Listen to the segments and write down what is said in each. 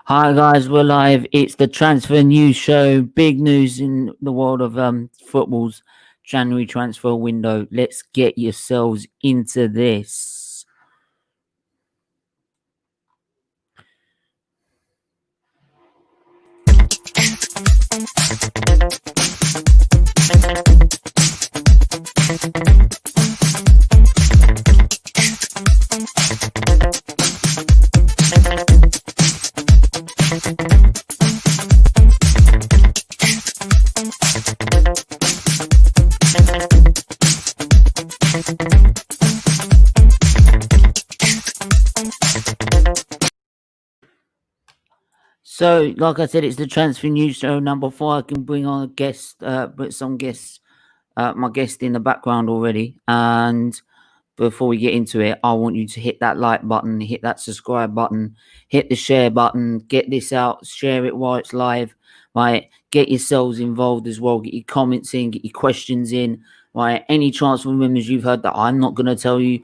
Hi guys, we're live. It's the transfer news show. Big news in the world of football's January transfer window. Let's get yourselves into this. So, like I said, it's the transfer news show. Now, before I can bring on a guest, put some guests, my guest in the background already. And before we get into it, I want you to hit that like button, hit that subscribe button, hit the share button, get this out, share it while it's live, right? Get yourselves involved as well. Get your comments in, get your questions in, right? Any transfer rumors you've heard that I'm not going to tell you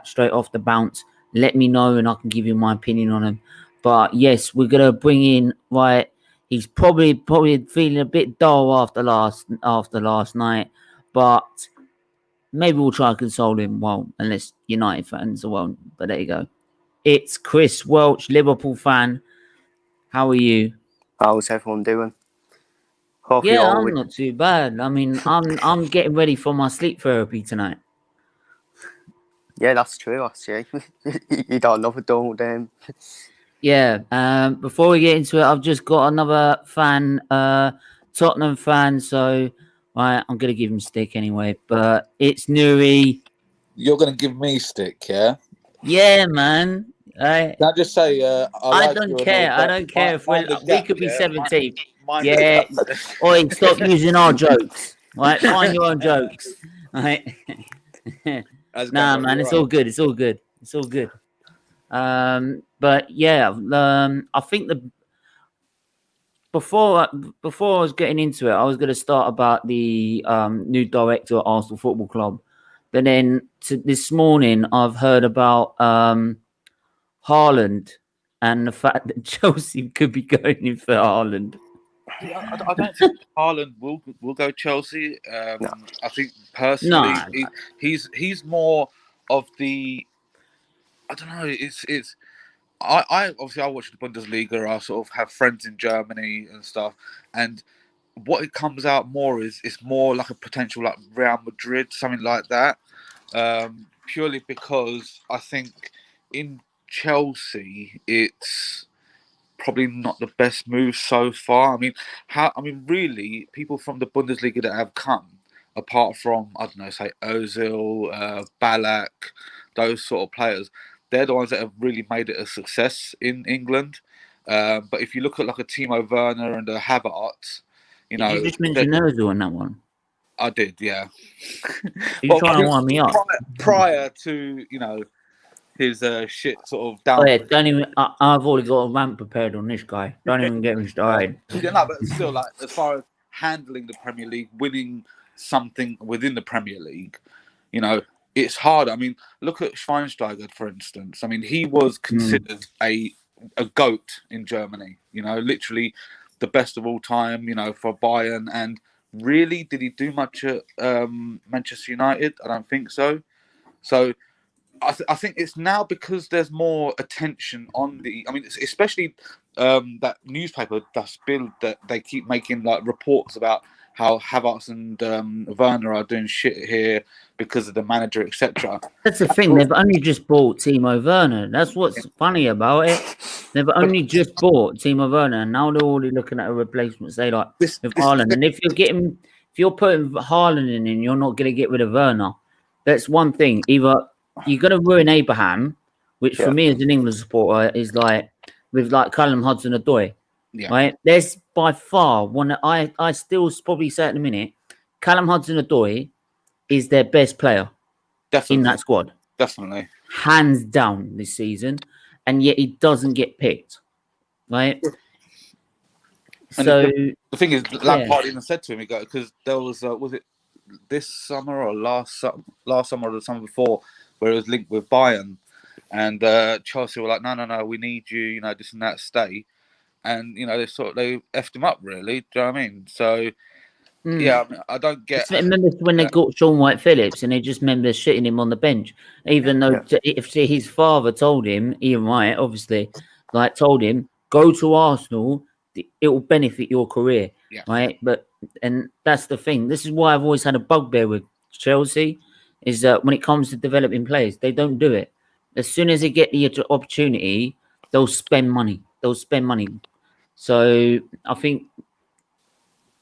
straight off the bounce, let me know and I can give you my opinion on them. But yes, we're gonna bring in, right. He's probably feeling a bit dull after last night, but maybe we'll try and console him. Well, unless United fans won't. But there you go. It's Chris Welch, Liverpool fan. How are you? How's everyone doing? Hope Yeah, I'm not too bad. I mean, I'm getting ready for my sleep therapy tonight. Yeah, that's true. Actually, you got another done. Yeah. Before we get into it, I've just got another fan, Tottenham fan. So, right, I'm gonna give him stick anyway. But it's Nuri. You're gonna give me stick, yeah? Yeah, man. Can I just say, I don't care. I don't care if we could be 17. Yeah. Oi, stop using our jokes. Right, find your own jokes. Right. Nah, man, it's all good. It's all good. It's all good. But yeah, I think before I was getting into it, I was going to start about the new director at Arsenal Football Club. But then this morning, I've heard about Haaland and the fact that Chelsea could be going in for Haaland. I don't think Haaland will go Chelsea. No. I think personally, he's more of the. I don't know. It's. I obviously I watch the Bundesliga. I sort of have friends in Germany and stuff, and what it comes out more is it's more like a potential like Real Madrid, something like that. Purely because I think in Chelsea it's probably not the best move so far. I mean, really, people from the Bundesliga that have come, apart from I don't know, say OZIL, Ballack, those sort of players, they're the ones that have really made it a success in England. But if you look at like a Timo Werner and a Havertz, you know, you just mentioned Ozil in that one. I did, yeah. You're trying to wind me up. Prior to his shit sort of down. Oh, yeah, don't even. I've already got a rant prepared on this guy. Don't even get me started. Yeah, no, but still, like as far as handling the Premier League, winning something within the Premier League, it's hard. I mean, look at Schweinsteiger, for instance. I mean, he was considered a GOAT in Germany. Literally the best of all time. For Bayern, and really, did he do much at Manchester United? I don't think so. So. I think it's now because there's more attention on the. I mean, especially that newspaper Das Bild that they keep making like reports about how Havertz and Werner are doing shit here because of the manager, etc. That's the thing. They've only just bought Timo Werner. That's what's funny about it. They've only just bought Timo Werner, and now they're already looking at a replacement. Say like with Haaland, and if you're putting Haaland in, and you're not going to get rid of Werner, that's one thing. Either you're going to ruin Abraham, which for me as an England supporter is like with like Callum Hudson-Odoi, right? There's by far one. I still probably say at the minute, Callum Hudson-Odoi is their best player in that squad, definitely, hands down this season, and yet he doesn't get picked, right? And so the thing is, Lampard even said to him, because there was it this summer or last summer or the summer before, where it was linked with Bayern, and Chelsea were like, no, we need you, you know, this and that, stay. And you know, they effed him up, really. Do you know what I mean? So yeah, I mean, I don't get. Remember when they got Sean White Phillips and they just remember shitting him on the bench, even though if his father told him, Ian Wright, obviously, like told him, go to Arsenal, it will benefit your career, right? But and that's the thing. This is why I've always had a bugbear with Chelsea, is that when it comes to developing players, they don't do it. As soon as they get the opportunity, they'll spend money. So I think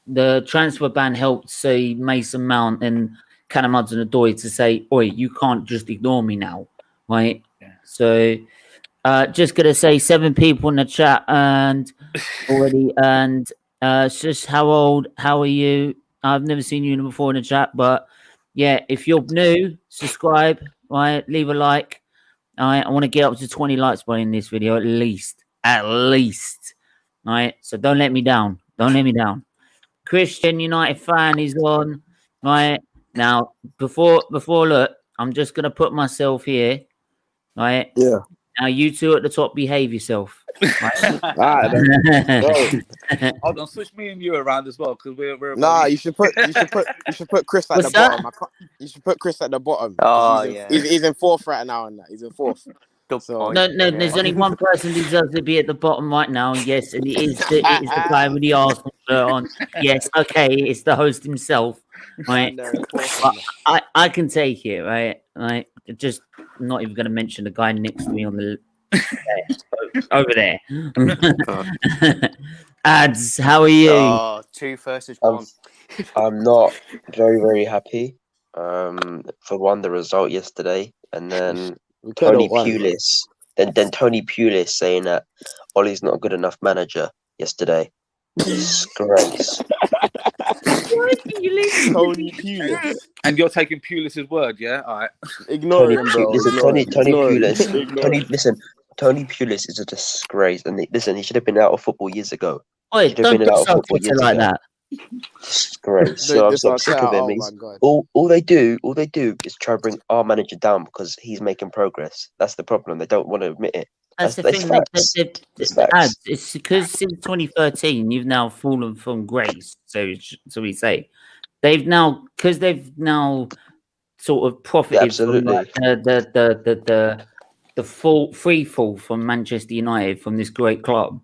the transfer ban helped, say, Mason Mount and Callum Hudson-Odoi to say, oi, you can't just ignore me now, right? Yeah. So just going to say 7 people in the chat and already. And it's just, how are you? I've never seen you before in the chat, but yeah, if you're new, subscribe, right? Leave a like. I want to get up to 20 likes by in this video, at least. Right? So don't let me down. Christian United fan is on. Right now, before look, I'm just gonna put myself here. Right. Yeah. Now you two at the top, behave yourself. Right? All right, Hold on, switch me and you around as well, because we're. Nah, you should put Chris at the bottom. You should put Chris at the bottom. Oh he's in 4th right now, and he's in 4th. So, no, there's only one person who deserves to be at the bottom right now. Yes, and it is the guy with the Arsenal shirt on. Yes, okay, it's the host himself. Right, I can take it. Right, just not even going to mention the guy next to me on the over there. Ads, how are you? 2 versus 1. I'm not very happy. For one, the result yesterday, and then Tony Pulis. Then Tony Pulis saying that Ollie's not a good enough manager yesterday. Disgrace. Tony Pulis. And you're taking Pulis' word, yeah? All right. Ignore him, bro. Tony Pulis. Listen, Tony Pulis is a disgrace. And listen, he should have been out of football years ago. Wait, don't do something like that. Disgrace. So I'm sick of him. All they do is try to bring our manager down because he's making progress. That's the problem. They don't want to admit it. That's the thing. Ads, it's because since 2013 you've now fallen from grace. So we say they've now sort of profited from like the free fall from Manchester United from this great club,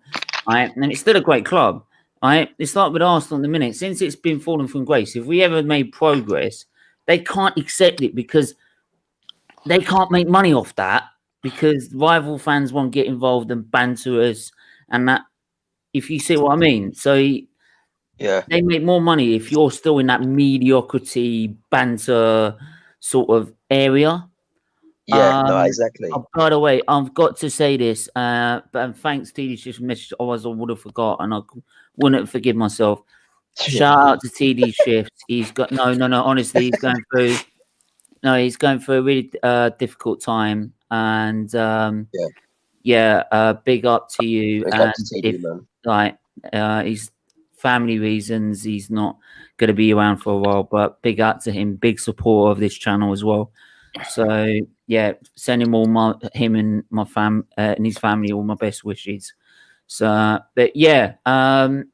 right? And it's still a great club. Right, it's like with Arsenal in the minute. Since it's been falling from grace, if we ever made progress, they can't accept it because they can't make money off that because rival fans won't get involved and banter us and that. If you see what I mean, so yeah, they make more money if you're still in that mediocrity banter sort of area. Yeah, no, exactly. By the way, I've got to say this, but thanks to TD message, I would have forgotten. I wouldn't forgive myself. Shout out to TD Shift. He's got no. Honestly, he's going through a really difficult time, and big up to you. Big and up to TD, if his family reasons, he's not going to be around for a while. But big up to him. Big supporter of this channel as well. So yeah, sending him and my and his family all my best wishes. So, but yeah, and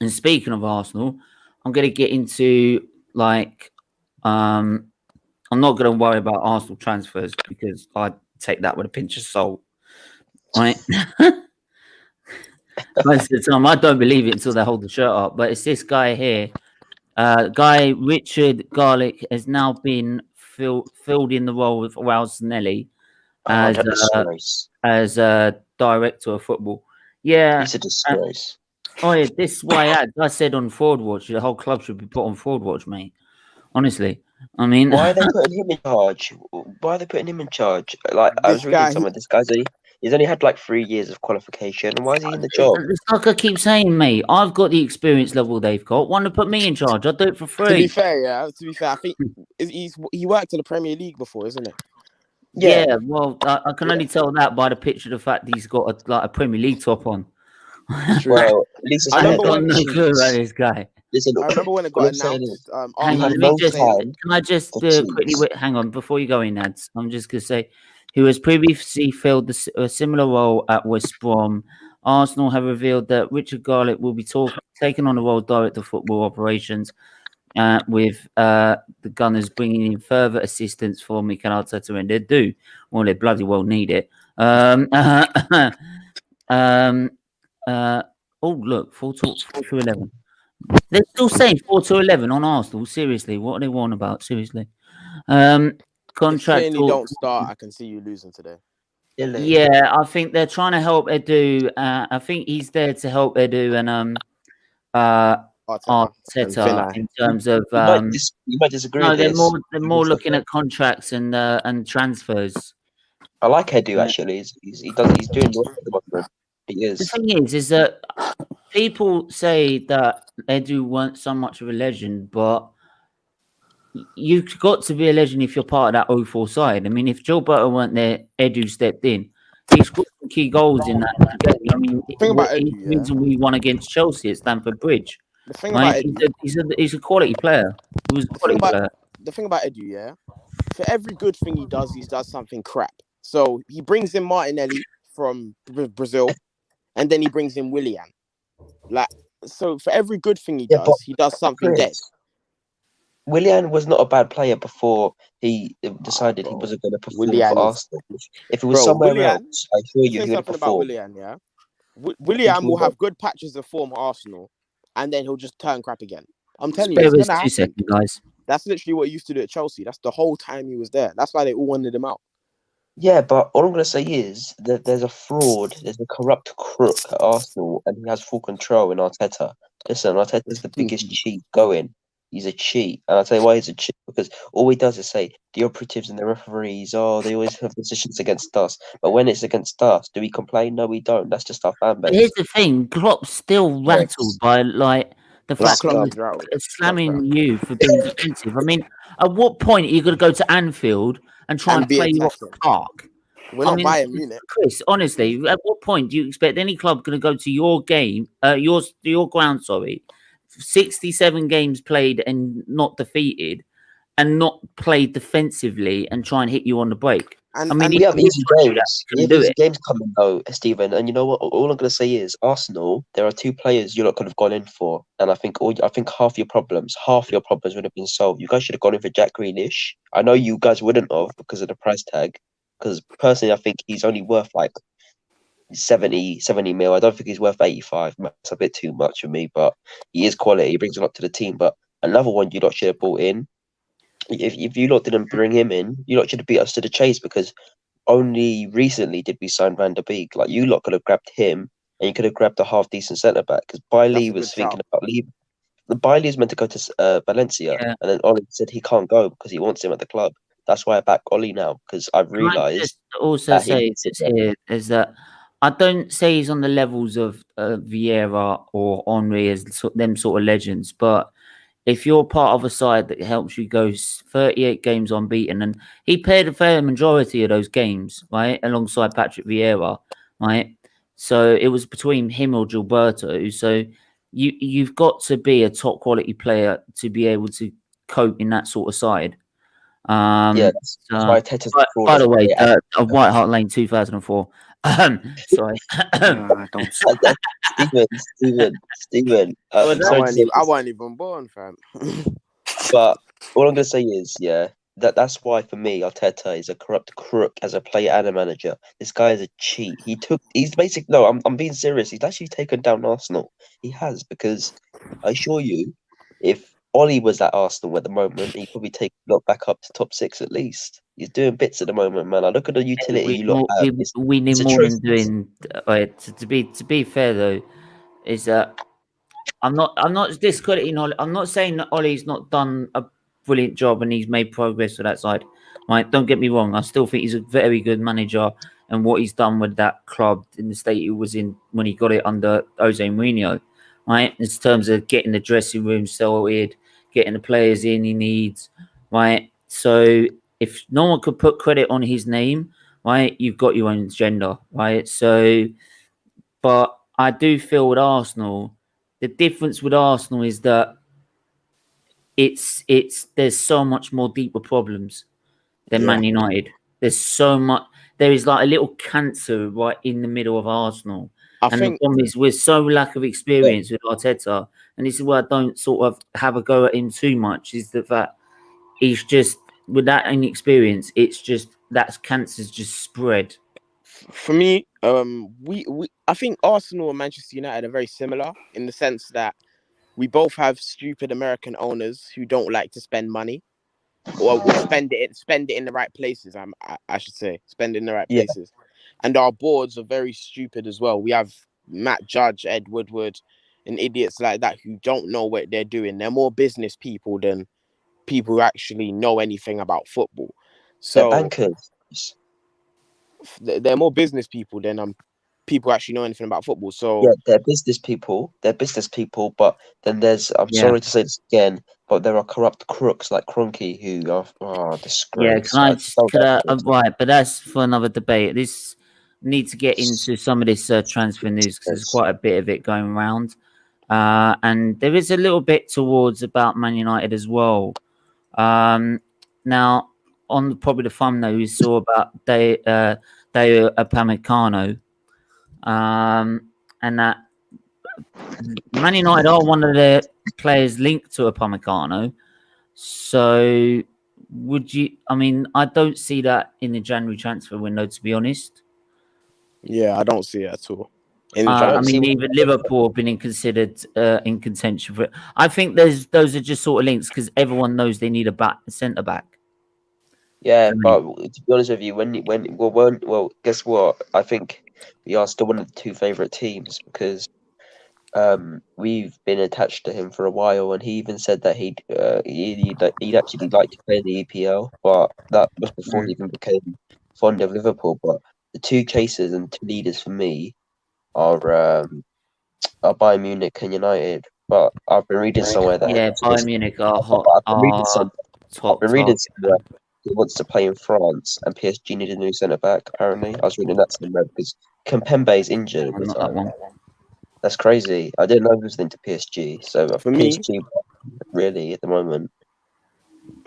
speaking of Arsenal, I'm going to get into like, I'm not going to worry about Arsenal transfers because I take that with a pinch of salt, right? Most of the time, I don't believe it until they hold the shirt up. But it's this guy here, guy Richard Garlick has now been filled in the role of Raul Sanelli as a director of football. Yeah, he's a disgrace. This is why I said on Fraud Watch, the whole club should be put on Fraud Watch, mate. Honestly, I mean, why are they putting him in charge? Like I was reading some of this guy's. He's only had like 3 years of qualification. And why is he in the job? It's like I keep saying, mate. I've got the experience level they've got. Why not put me in charge? I'll do it for free. To be fair, I think he worked in the Premier League before, isn't it? Yeah. Well, I can only tell that by the picture of the fact that he's got a Premier League top on. Well, at least I don't got no clue about this guy. Listen, I remember when it got announced. Hang on, can I just quickly hang on before you go in, Ads? I'm just gonna say who has previously filled a similar role at West Brom. Arsenal have revealed that Richard Garlick will be taking on the role of Director of Football Operations, with the Gunners bringing in further assistance for Mikel Arteta, and they do. Well, they bloody well need it. Oh, look, 4 to 11. They're still saying 4 to 11 on Arsenal. Seriously, what are they on about? Seriously. Contract. If Tierney don't start, I can see you losing today. Yeah, I think they're trying to help Edu. I think he's there to help Edu and Arteta in terms of. You might disagree. No, with they're this. more looking at contracts and transfers. I like Edu actually. He's doing well at the moment. He is. The thing is that people say that Edu weren't so much of a legend, but you've got to be a legend if you're part of that 04 side. I mean, if Joe Butter weren't there, Edu stepped in. He scored some key goals in that game. I mean, the thing about Edu, the reason we won against Chelsea at Stamford Bridge. The thing about Edu, he's a quality player. He was a quality player. The thing about Edu, yeah, for every good thing he does something crap. So he brings in Martinelli from Brazil, and then he brings in Willian. Like, so for every good thing he does something dead. Willian was not a bad player before he decided he wasn't going to perform for Arsenal. If it was somewhere else, I assure you he would perform. About Willian, yeah? Willian will have good patches of form at Arsenal, and then he'll just turn crap again. I'm telling you, it's gonna 2 seconds, guys. That's literally what he used to do at Chelsea. That's the whole time he was there. That's why they all wanted him out. Yeah, but all I'm going to say is that there's a fraud, there's a corrupt crook at Arsenal, and he has full control in Arteta. Listen, Arteta's the biggest cheat going. He's a cheat. And I'll tell you why he's a cheat, because all he does is say, the operatives and the referees, they always have decisions against us. But when it's against us, do we complain? No, we don't. That's just our fan base. But here's the thing, Klopp's still rattled by, like, the fact that he's slamming you for being defensive. I mean, at what point are you going to go to Anfield and try and play you off the park? We're not Bayern Munich. Chris, honestly, at what point do you expect any club going to go to your game, your ground, 67 games played and not defeated, and not play defensively and try and hit you on the break? I mean, we have easy games. We have easy games coming though, Stephen. And you know what? All I'm going to say is Arsenal. There are 2 players you're not could have gone in for, and I think half your problems would have been solved. You guys should have gone in for Jack Grealish. I know you guys wouldn't have because of the price tag. Because personally, I think he's only worth like 70 mil. I don't think he's worth 85. That's a bit too much for me, but he is quality. He brings a lot to the team. But another one you lot should have brought in. If you lot didn't bring him in, you lot should have beat us to the chase, because only recently did we sign Van der Beek. Like, you lot could have grabbed him, and you could have grabbed a half decent centre back, because Bailey was thinking about leaving. The Bailey is meant to go to Valencia, and then Ollie said he can't go because he wants him at the club. That's why I back Ollie now, because I've realised. Also say this here is that I don't say he's on the levels of Vieira or Henry as them sort of legends, but if you're part of a side that helps you go 38 games unbeaten, and he played a fair majority of those games, right, alongside Patrick Vieira, right? So it was between him or Gilberto. So you've got to be a top quality player to be able to cope in that sort of side. That's why Teta's by the way, White Hart Lane 2004. Sorry. Steven. I wasn't even born, fam. But all I'm going to say is, that's why for me, Arteta is a corrupt crook as a player and a manager. This guy is a cheat. He's basically, no, I'm being serious. He's actually taken down Arsenal. He has, because I assure you, if Ollie was at Arsenal at the moment, he'd probably take back up to top 6 at least. He's doing bits at the moment, man. I look at the utility you lot have. We need more than doing. To be fair though, is that I'm not discrediting Ollie. I'm not saying that Ollie's not done a brilliant job and he's made progress on that side. Right? Don't get me wrong. I still think he's a very good manager, and what he's done with that club in the state he was in when he got it under Jose Mourinho, right? In terms of getting the dressing room sorted, getting the players in he needs, right? So if no one could put credit on his name, right, you've got your own agenda, right? So, but I do feel with Arsenal, the difference with Arsenal is that there's so much more deeper problems than Man United. There's so much. there is like a little cancer right in the middle of Arsenal. The problem is we're so lack of experience with Arteta, and this is why I don't sort of have a go at him too much. Is the fact he's just with that inexperience, it's just that cancer's just spread. For me, I think Arsenal and Manchester United are very similar in the sense that we both have stupid American owners who don't like to spend money, or spend it in the right places. I should say spend it in the right places, and our boards are very stupid as well. We have Matt Judge, Ed Woodward, and idiots like that who don't know what they're doing. They're more business people than people who actually know anything about football. So they're bankers. They're more business people than people actually know anything about football. So yeah, they're business people. But then there's, I'm sorry to say this again, but there are corrupt crooks like Kroenke who are disgrace. Right, but that's for another debate. This need to get into some of this transfer news because there's quite a bit of it going around, and there is a little bit towards about Man United as well. Now, on probably the thumbnail, you saw about Upamecano, and that Man United are one of their players linked to Upamecano. So, would you? I mean, I don't see that in the January transfer window, to be honest. Yeah, I don't see it at all. I mean, even Liverpool have been in contention for it. I think those are just sort of links because everyone knows they need a centre back. Yeah, but to be honest with you, well, guess what? I think we are still one of the two favourite teams because we've been attached to him for a while, and he even said that he'd actually like to play in the EPL, but that was before he even became fond of Liverpool. But the two chasers and two leaders for me are Bayern Munich and United. But I've been reading somewhere that Bayern Munich are hot. I've been reading somewhere he wants to play in France, and PSG needed a new centre back. Apparently, I was reading that somewhere because Kimpembe is injured at the time. That's crazy. I didn't know he was linked to PSG. So for PSG, really, at the moment.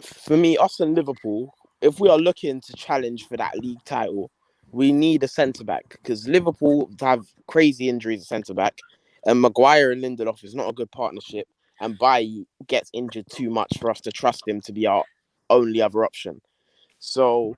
For me, us and Liverpool, if we are looking to challenge for that league title, we need a centre back because Liverpool have crazy injuries at centre back, and Maguire and Lindelof is not a good partnership, and Bailly gets injured too much for us to trust him to be our only other option. So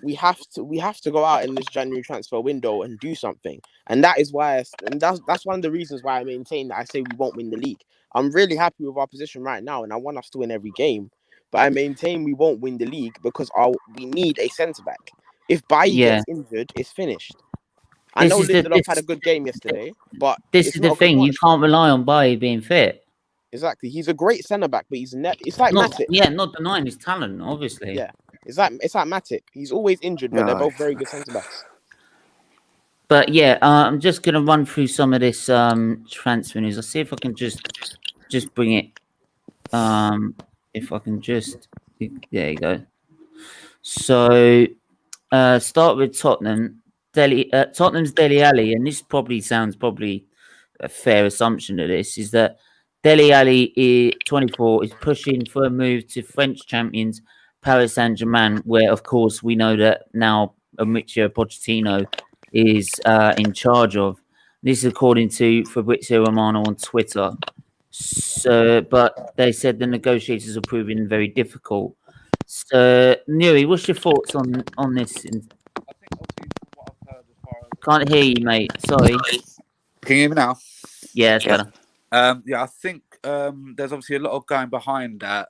we have to go out in this January transfer window and do something, and that is why, and that's one of the reasons why I maintain that I say we won't win the league. I'm really happy with our position right now, and I want us to win every game, but I maintain we won't win the league because we need a centre back. If Bailly gets injured, it's finished. I know Lindelof had a good game yesterday, but this is the thing: you can't rely on Bailly being fit. Exactly, he's a great centre back, but it's like Matic. Yeah, not denying his talent, obviously. Yeah. It's like Matic. He's always injured, but they're both very good centre backs. But yeah, I'm just gonna run through some of this transfer news. I'll see if I can just bring it. If I can just, there you go. So, start with Tottenham. Tottenham's Dele Alli, and this probably sounds a fair assumption of this is that Dele Alli, 24, is pushing for a move to French champions Paris Saint-Germain, where, of course, we know that now Mauricio Pochettino is in charge of. This is according to Fabrizio Romano on Twitter. So, but they said the negotiators are proving very difficult. So, Nuri, what's your thoughts on this? I think obviously from what I've heard as far as... Can't hear you, mate. Sorry. Can you hear me now? Yeah, it's better. I think there's obviously a lot of going behind that.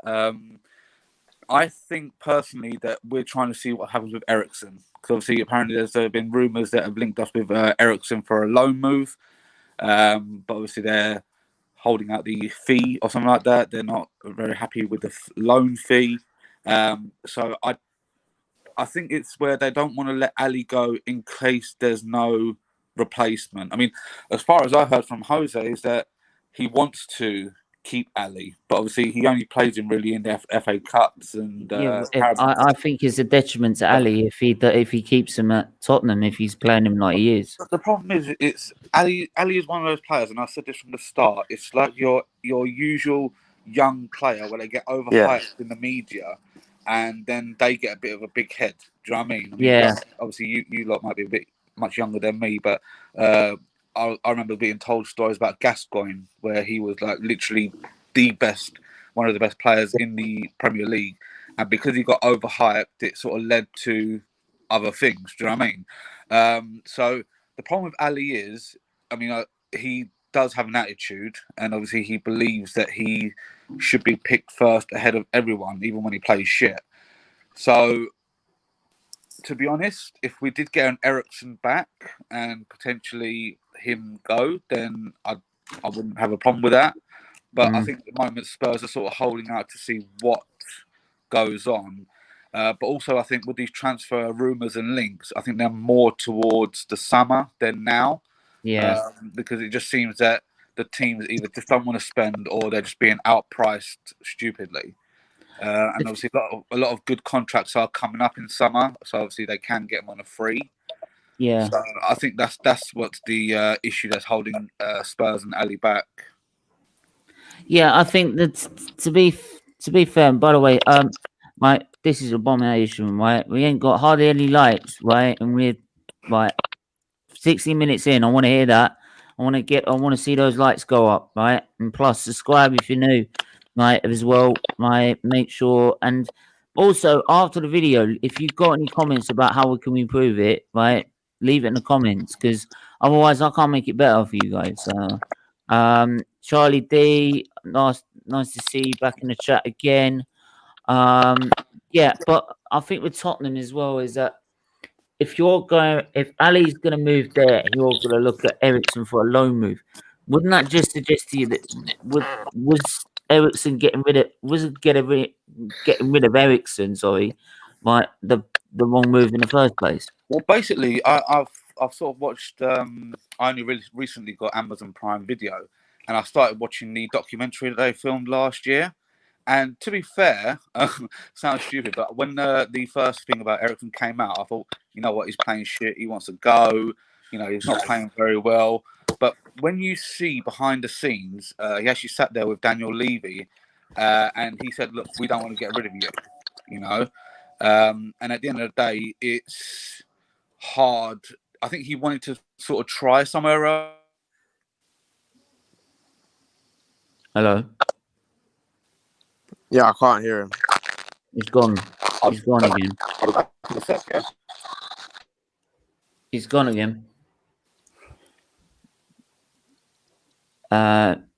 I think personally that we're trying to see what happens with Eriksen. Because obviously, apparently, there's been rumours that have linked us with Eriksen for a loan move. But obviously, they're holding out the fee or something like that. They're not very happy with the loan fee. So I think it's where they don't want to let Ali go in case there's no replacement. I mean, as far as I heard from Jose, is that he wants to keep Ali, but obviously he only plays him really in the FA Cups and. I think it's a detriment to Ali if he keeps him at Tottenham if he's playing him like he is. The problem is, it's Ali. Ali is one of those players, and I said this from the start. It's like your usual young player where they get overhyped in the media, and then they get a bit of a big head. Do you know what I mean? Yeah. Obviously, you lot might be a bit much younger than me, but I remember being told stories about Gascoigne, where he was like literally one of the best players in the Premier League, and because he got overhyped, it sort of led to other things. Do you know what I mean? So the problem with Ali is, I mean, he does have an attitude, and obviously he believes that he should be picked first ahead of everyone, even when he plays shit. So, to be honest, if we did get an Eriksen back and potentially him go, then I wouldn't have a problem with that. But I think at the moment Spurs are sort of holding out to see what goes on. But also, I think with these transfer rumours and links, I think they're more towards the summer than now. Yeah. Because it just seems that the teams either just don't want to spend or they're just being outpriced stupidly. And obviously, a lot of good contracts are coming up in summer, so obviously they can get them on a free. Yeah. So I think that's what's the issue that's holding Spurs and Ali back. Yeah, I think that to be fair. And by the way, this is Abomination, right? We ain't got hardly any lights, right? And we're like 60 minutes in. I want to hear that. I want to see those lights go up, right? And plus, subscribe if you're new, right? As well, right? Make sure. And also, after the video, if you've got any comments about how we can improve it, right? Leave it in the comments, because otherwise I can't make it better for you guys. Charlie D, nice to see you back in the chat again. Yeah, but I think with Tottenham as well is that if Ali's going to move there, you're going to look at Eriksen for a loan move. Wouldn't that just suggest to you that was Eriksen getting rid of Eriksen? Sorry, right, the wrong move in the first place. Well, basically, I've sort of watched. I only really recently got Amazon Prime Video, and I started watching the documentary that they filmed last year. And to be fair, sounds stupid, but when the first thing about Eriksen came out, I thought, you know what, he's playing shit. He wants to go. You know, he's not playing very well. But when you see behind the scenes, he actually sat there with Daniel Levy, and he said, "Look, we don't want to get rid of you." You know, and at the end of the day, it's hard. I think he wanted to sort of try somewhere else. Hello. Yeah, I can't hear him. He's gone. He's gone again. He's gone again.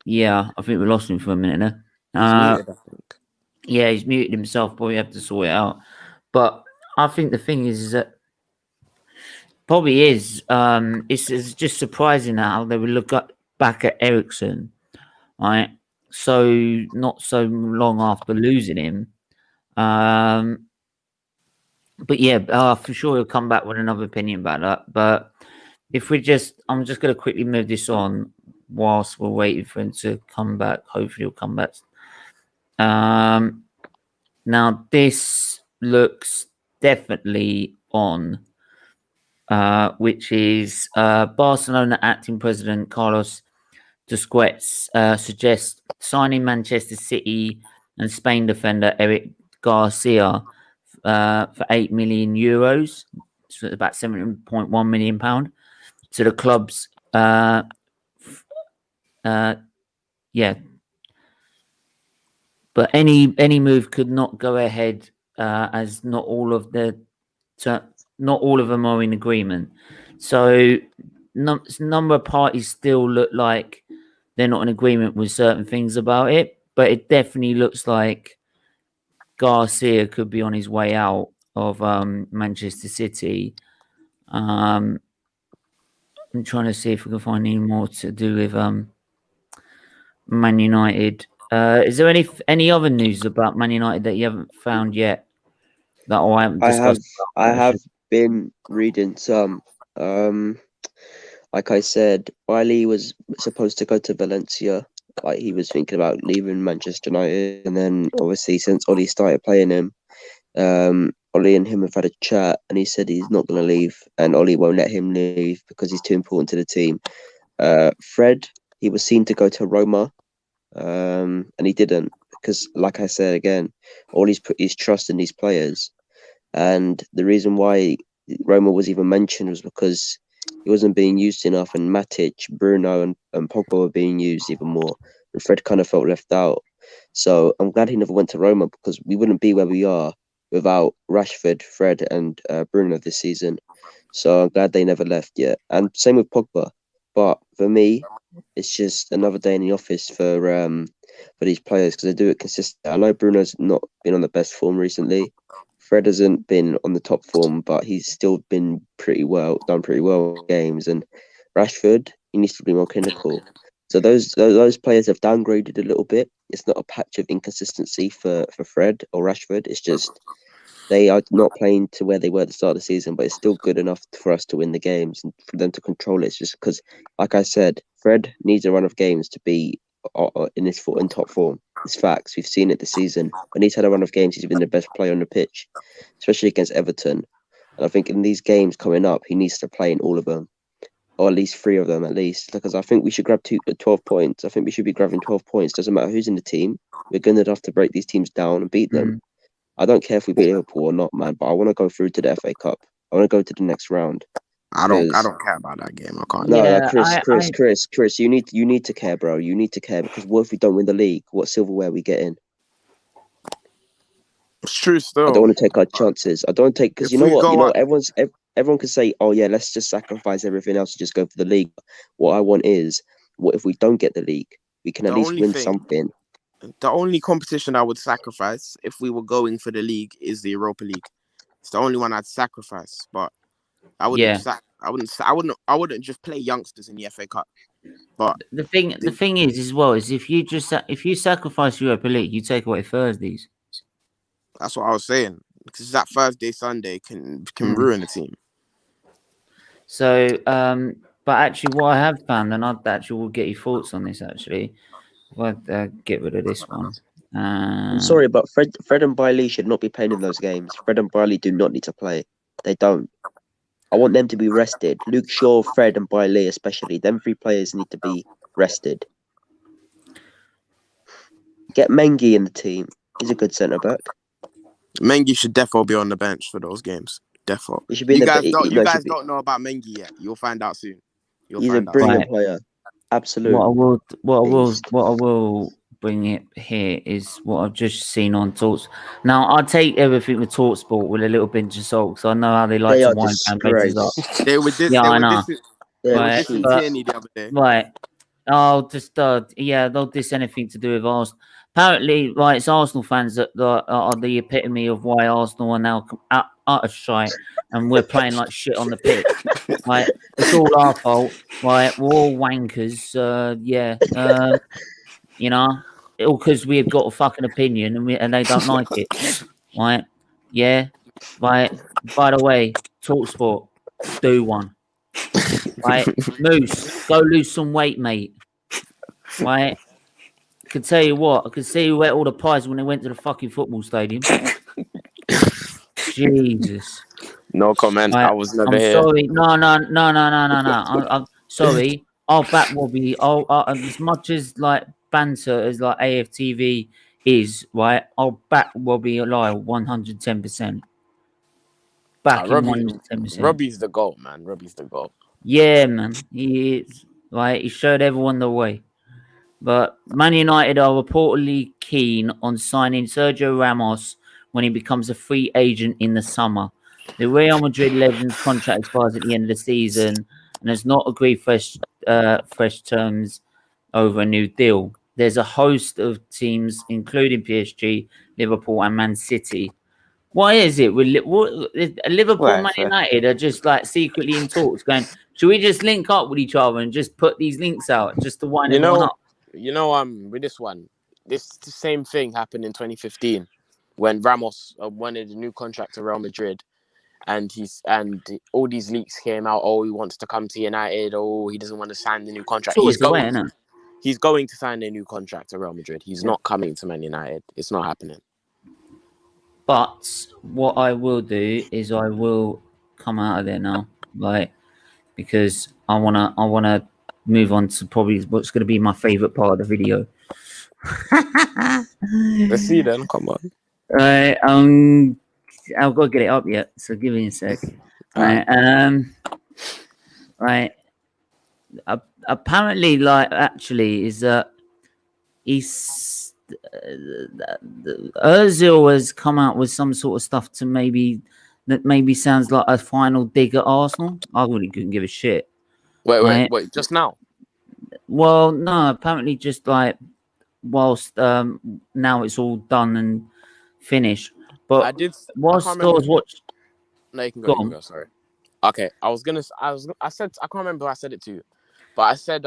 Yeah, I think we lost him for a minute there. He's muted, I think. Yeah, he's muted himself, but we have to sort it out. But I think the thing is that probably is it's just surprising how they would look back at Eriksen, right? So not so long after losing him. But yeah, for sure he'll come back with another opinion about that. But if I'm just going to quickly move this on whilst we're waiting for him to come back. Hopefully he'll come back. Now this looks definitely on, which is Barcelona acting president Carlos Tusquets suggests signing Manchester City and Spain defender Eric Garcia for €8 million, so about £7.1 million to the club's yeah. But any move could not go ahead as not all of them are in agreement. So number of parties still look like they're not in agreement with certain things about it, but it definitely looks like Garcia could be on his way out of Manchester City. I'm trying to see if we can find any more to do with Man United. Is there any other news about Man United that you haven't found yet? That I haven't discussed? I have been reading some. Like I said, Wiley was supposed to go to Valencia. Like he was thinking about leaving Manchester United, and then obviously since Ollie started playing him, Ollie and him have had a chat, and he said he's not going to leave, and Ollie won't let him leave because he's too important to the team. Fred, he was seen to go to Roma, and he didn't because, like I said again, Ollie's put his trust in these players, And the reason why Roma was even mentioned was because he wasn't being used enough, and Matic, Bruno, and Pogba were being used even more. And Fred kind of felt left out. So I'm glad he never went to Roma, because we wouldn't be where we are without Rashford, Fred, and Bruno this season. So I'm glad they never left yet. And same with Pogba. But for me, it's just another day in the office for these players, because they do it consistently. I know Bruno's not been on the best form recently. Fred hasn't been on the top form, but he's still been done pretty well in games. And Rashford, he needs to be more clinical. So those players have downgraded a little bit. It's not a patch of inconsistency for Fred or Rashford. It's just they are not playing to where they were at the start of the season, but it's still good enough for us to win the games and for them to control it. It's just because, like I said, Fred needs a run of games to be in top form. It's facts. We've seen it this season. When he's had a run of games, he's been the best player on the pitch, especially against Everton. And I think in these games coming up, he needs to play in all of them, or at least 3 of them at least, because I think we should grab 12 points. I think we should be grabbing 12 points. Doesn't matter who's in the team. We're good enough to break these teams down and beat them. I don't care if we beat Liverpool or not, man, but I want to go through to the FA Cup. I want to go to the next round. I don't care about that game. I can't. No, Chris, you need to care, bro. You need to care, because what if we don't win the league? What silverware we get in? It's true still. I don't want to take our chances. I don't take, because you know what? Everyone can say, oh yeah, let's just sacrifice everything else and just go for the league. What I want is, what if we don't get the league? We can at least win something. The only competition I would sacrifice if we were going for the league is the Europa League. It's the only one I'd sacrifice, but I wouldn't. I wouldn't just play youngsters in the FA Cup. But the thing is as well is if you sacrifice Europa League, you take away Thursdays. That's what I was saying, because that Thursday Sunday can ruin the team. So, but actually, what I have found, and I actually will get your thoughts on this. Actually, I'll get rid of this one. I'm sorry, but Fred and Bailey should not be playing in those games. Fred and Bailey do not need to play. They don't. I want them to be rested. Luke Shaw, Fred, and Bailey especially. Them 3 players need to be rested. Get Mengi in the team. He's a good centre back. Mengi should definitely be on the bench for those games. Definitely. He should be you guys don't know about Mengi yet. You'll find out soon. He's a brilliant player. Absolutely. What I will bring it here is what I've just seen on Talks. Now I take everything with Talksport with a little pinch of salt, because I know how they like to wind down bettors up. They were dissing Tierney the other day. Right. I'll just they'll diss anything to do with Arsenal. Apparently, right, it's Arsenal fans that are the epitome of why Arsenal are now utter shite and we're playing like shit on the pitch. Right, it's all our fault. Right, we're all wankers. You know, all because we've got a fucking opinion and they don't like it. Right, yeah, right. By the way, Talksport, do one. Right, Moose, go lose some weight, mate. Right. I can tell you what, I could see who ate all the pies when they went to the fucking football stadium. Jesus. No comment. Right, I was never here. Sorry. No. I'm sorry. I'll back Robbie. As much as like banter as like AFTV is, right? I'll back Robbie alive 110%. Back him 110%. Robbie's the goal, man. Robbie's the goal. Yeah, man. He is. Right. He showed everyone the way. But Man United are reportedly keen on signing Sergio Ramos when he becomes a free agent in the summer. The Real Madrid legend's contract expires at the end of the season and has not agreed fresh terms over a new deal. There's a host of teams, including PSG, Liverpool, and Man City. Why is it with Liverpool and Man United are just like secretly in talks going, should we just link up with each other and just put these links out just to wind everyone up? With this one, this same thing happened in 2015 when Ramos wanted a new contract to Real Madrid, and all these leaks came out. Oh, he wants to come to United. Oh, he doesn't want to sign the new contract. He's going to sign a new contract to Real Madrid. He's not coming to Man United. It's not happening. But what I will do is I will come out of there now, like, because I wanna move on to probably what's going to be my favorite part of the video. Let's see then. Come on. Right. I've got to get it up yet, so give me a sec. Right. Right. Apparently, like, actually, is that he's OZIL has come out with some sort of stuff to maybe sounds like a final dig at Arsenal. I really couldn't give a shit. Wait, just now? Well, no, apparently just like whilst now it's all done and finished. But whilst I was watching, no, you can go. Sorry. Okay, I said I can't remember who I said it to, but I said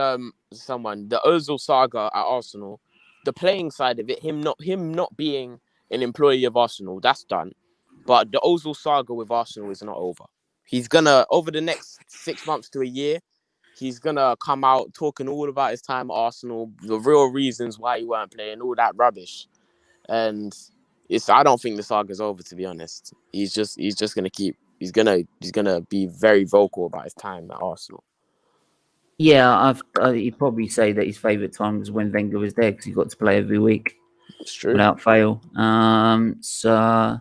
someone the Ozil saga at Arsenal, the playing side of it, him not being an employee of Arsenal, that's done. But the Ozil saga with Arsenal is not over. He's gonna, over the next 6 months to a year, he's gonna come out talking all about his time at Arsenal, the real reasons why he weren't playing, all that rubbish. And I don't think the saga's over, to be honest. He's gonna be very vocal about his time at Arsenal. Yeah, he'd probably say that his favourite time was when Wenger was there because he got to play every week. It's true. Without fail. So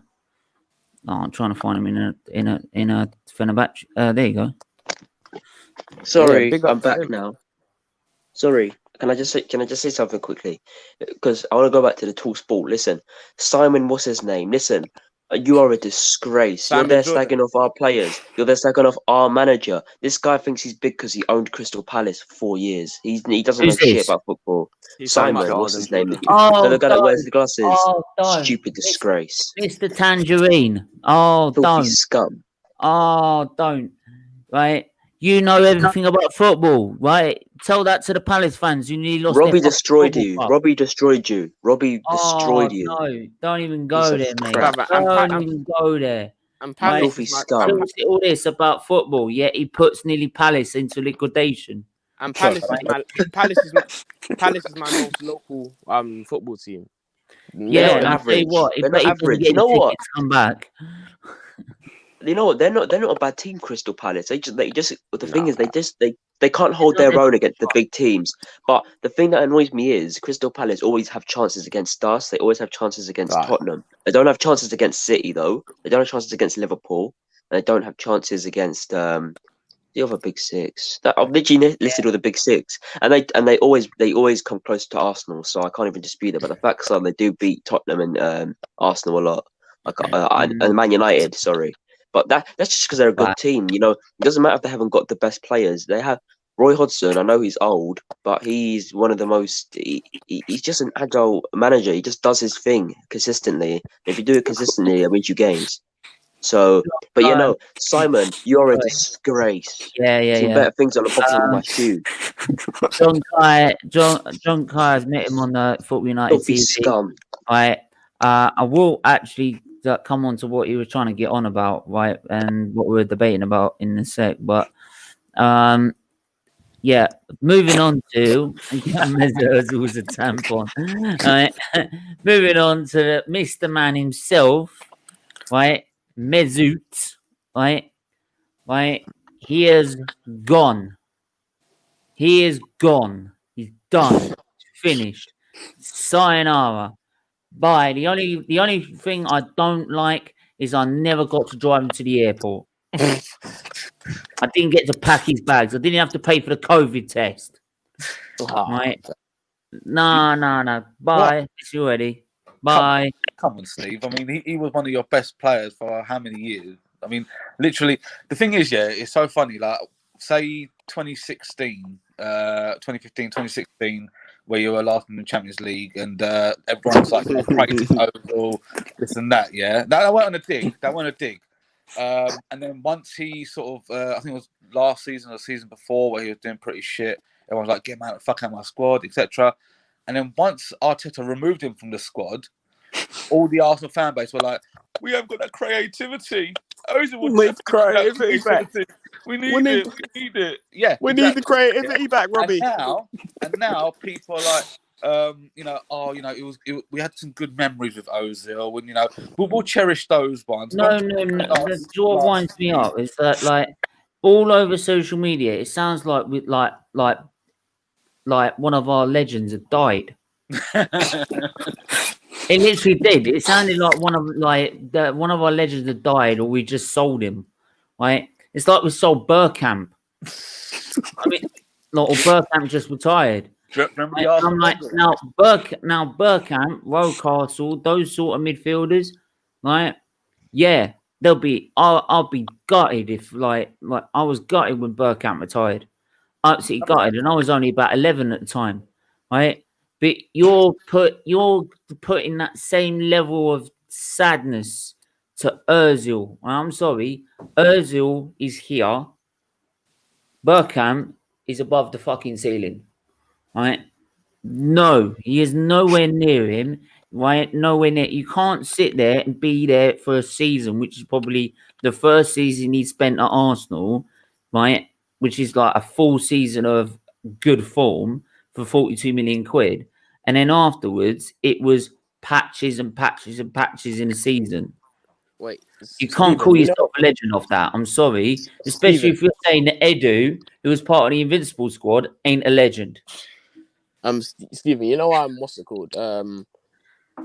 I'm trying to find him in a Fenerbahce. There you go. Sorry, I'm back now. Sorry, can I just say something quickly? Because I want to go back to the Talk Sport. Listen, Simon, what's his name? Listen, you are a disgrace. You're there slagging off our players. You're there slagging off our manager. This guy thinks he's big because he owned Crystal Palace for 4 years. He doesn't know shit about football. Simon, what's his name? The guy that wears the glasses. Stupid disgrace. Mr. Tangerine. Oh, don't. Scum. Oh, don't. Right. You know everything about football, right? Tell that to the Palace fans. You nearly lost. Robbie destroyed you. Robbie destroyed you. Robbie destroyed you. No, don't even go there, mate. Don't even go there. And Palace all this about football, yet he puts nearly Palace into liquidation. And Palace is my most local football team. Yeah, and I'll tell you what, if they you know what? Come back. You know what? They're not a bad team, Crystal Palace. They can't hold their own against the big teams. But the thing that annoys me is Crystal Palace always have chances against us. They always have chances against Tottenham. They don't have chances against City though. They don't have chances against Liverpool. And they don't have chances against the other big six. I've literally listed all the big six, and they always come close to Arsenal. So I can't even dispute it. But the facts are they do beat Tottenham and Arsenal a lot, and Man United. Sorry. But that's just because they're a good team. You know, it doesn't matter if they haven't got the best players. They have Roy Hodgson. I know he's old, but he's one of the most. He's just an agile manager. He just does his thing consistently. If you do it consistently, it wins you games. So, but you know, Simon, you're a disgrace. Yeah. Better things on the bottom of my shoe. John Kai has met him on the Football United TV. Scum. Right. I will actually come on to what he was trying to get on about, right, and what we were debating about in a sec. But yeah, moving on to Mesut was a tampon. Right. Moving on to Mr. Man himself, right, Mesut, right. He is gone. He is gone. He's done. Finished. Sayonara. Bye. The only thing I don't like is I never got to drive him to the airport. I didn't get to pack his bags. I didn't have to pay for the COVID test. Right? No. Bye. It's you ready. Bye. Come on, Steve. I mean, he was one of your best players for how many years? I mean, literally, the thing is, yeah, it's so funny. Like, say 2016, 2015, 2016, where you were last in the Champions League, and everyone's like, praising Ozil, this and that. Yeah, that went on a dig. And then once he sort of, I think it was last season or the season before, where he was doing pretty shit. Everyone's like, get him out, fuck out my squad, etc. And then once Arteta removed him from the squad, all the Arsenal fan base were like, we haven't got that creativity. Ozil will need creativity back. We need it. Yeah, we need the creativity back, Robbie. And now people are like, we had some good memories with Ozil, and we'll cherish those ones. No. What winds me up is that, like, all over social media, it sounds like one of our legends have died. It literally did. It sounded like one of our legends had died, or we just sold him. Right? It's like we sold Burkamp. I mean, or Burkamp just retired. Remember Right? the Arsenal I'm like, now Burkamp, Rocastle, those sort of midfielders, right? Yeah, they'll be. I'll be gutted if like I was gutted when Burkamp retired. Absolutely gutted, and I was only about 11 at the time, right? But you're putting that same level of sadness to Özil. I'm sorry, Özil is here. Burkamp is above the fucking ceiling, right? No, he is nowhere near him. Right, nowhere near. You can't sit there and be there for a season, which is probably the first season he spent at Arsenal, right? Which is like a full season of good form for 42 million quid, and then afterwards it was patches and patches and patches in a season. Wait, You can't call yourself a legend off that. I'm sorry, especially if you're saying that Edu, who was part of the Invincible squad, ain't a legend. Stephen, you know what's it called?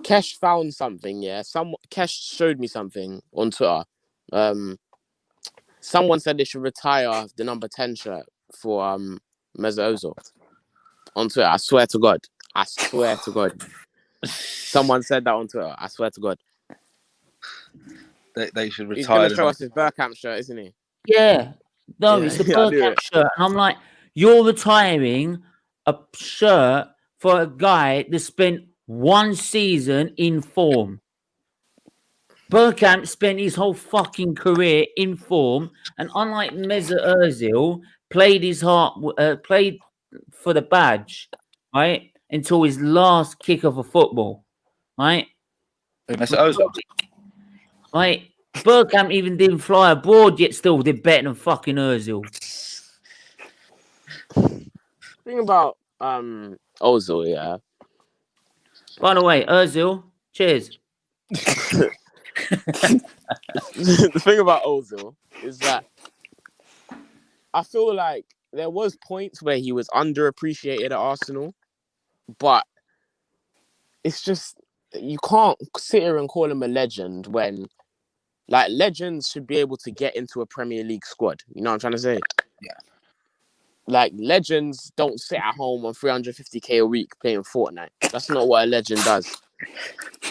Kesh found something. Yeah, Kesh showed me something on Twitter. Someone said they should retire the number 10 shirt for Mesut Ozil on Twitter. I swear to God. Someone said that on Twitter. I swear to God. They should retire. He's going to show us his Bergkamp shirt, isn't he? Yeah. No, it's a Bergkamp shirt. And I'm like, you're retiring a shirt for a guy that spent one season in form. Bergkamp spent his whole fucking career in form, and unlike Mesut Ozil, played for the badge, right, until his last kick of a football, right? Mesut Ozil. Right, Bergkamp even didn't fly abroad, yet still did better than fucking Ozil. Thing about Ozil, yeah. By the way, Ozil, cheers. The thing about Ozil is that I feel like there was points where he was underappreciated at Arsenal, but it's just you can't sit here and call him a legend when like legends should be able to get into a Premier League squad. You know what I'm trying to say? Yeah. Like legends don't sit at home on 350k a week playing Fortnite. That's not what a legend does.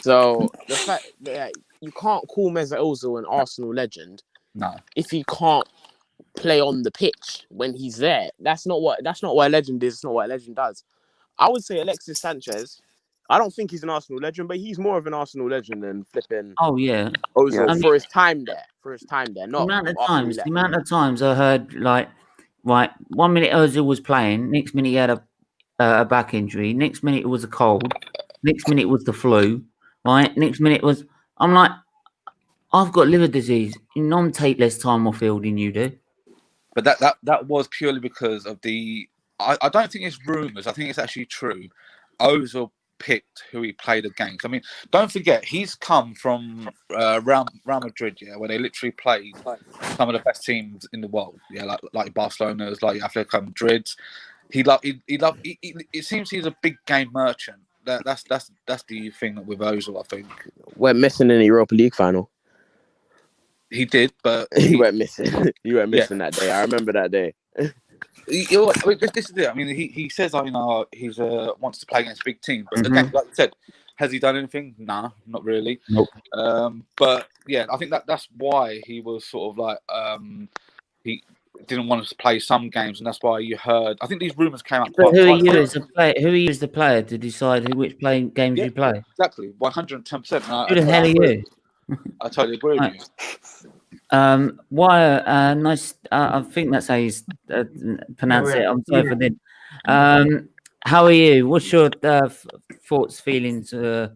So the fact that you can't call Mesut Ozil an Arsenal legend, no, if he can't play on the pitch when he's there. That's not what a legend is. It's not what a legend does. I would say Alexis Sanchez. I don't think he's an Arsenal legend, but he's more of an Arsenal legend than flipping. Oh yeah, Ozil for his time there. Not the amount of times I heard like, right, 1 minute Ozil was playing, next minute he had a back injury, next minute it was a cold, next minute it was the flu, right? Next minute was I'm like, I've got liver disease. You know, I'm take less time off field than you do. But that was purely because of the. I don't think it's rumours. I think it's actually true. Ozil picked who he played against. I mean, don't forget he's come from Real Madrid, yeah, where they literally played some of the best teams in the world, yeah, like Barcelona's, like Atletico Madrid's. It seems he's a big game merchant. That's the thing with Ozil. I think we're missing in the Europa League final. He did, but he went missing. You went missing that day. I remember that day. This is it. I mean, he says, he's wants to play against big teams, but again, like you said, has he done anything? Nah, not really. Nope. But yeah, I think that's why he was sort of like he didn't want us to play some games, and that's why you heard. I think these rumours came up. But who are you as a player? Who are you as the player to decide which games you play? Exactly, 110%. Who the hell are you? I totally agree with you. Nice. I think that's how you pronounce it. I'm sorry for that. How are you? What's your thoughts, feelings over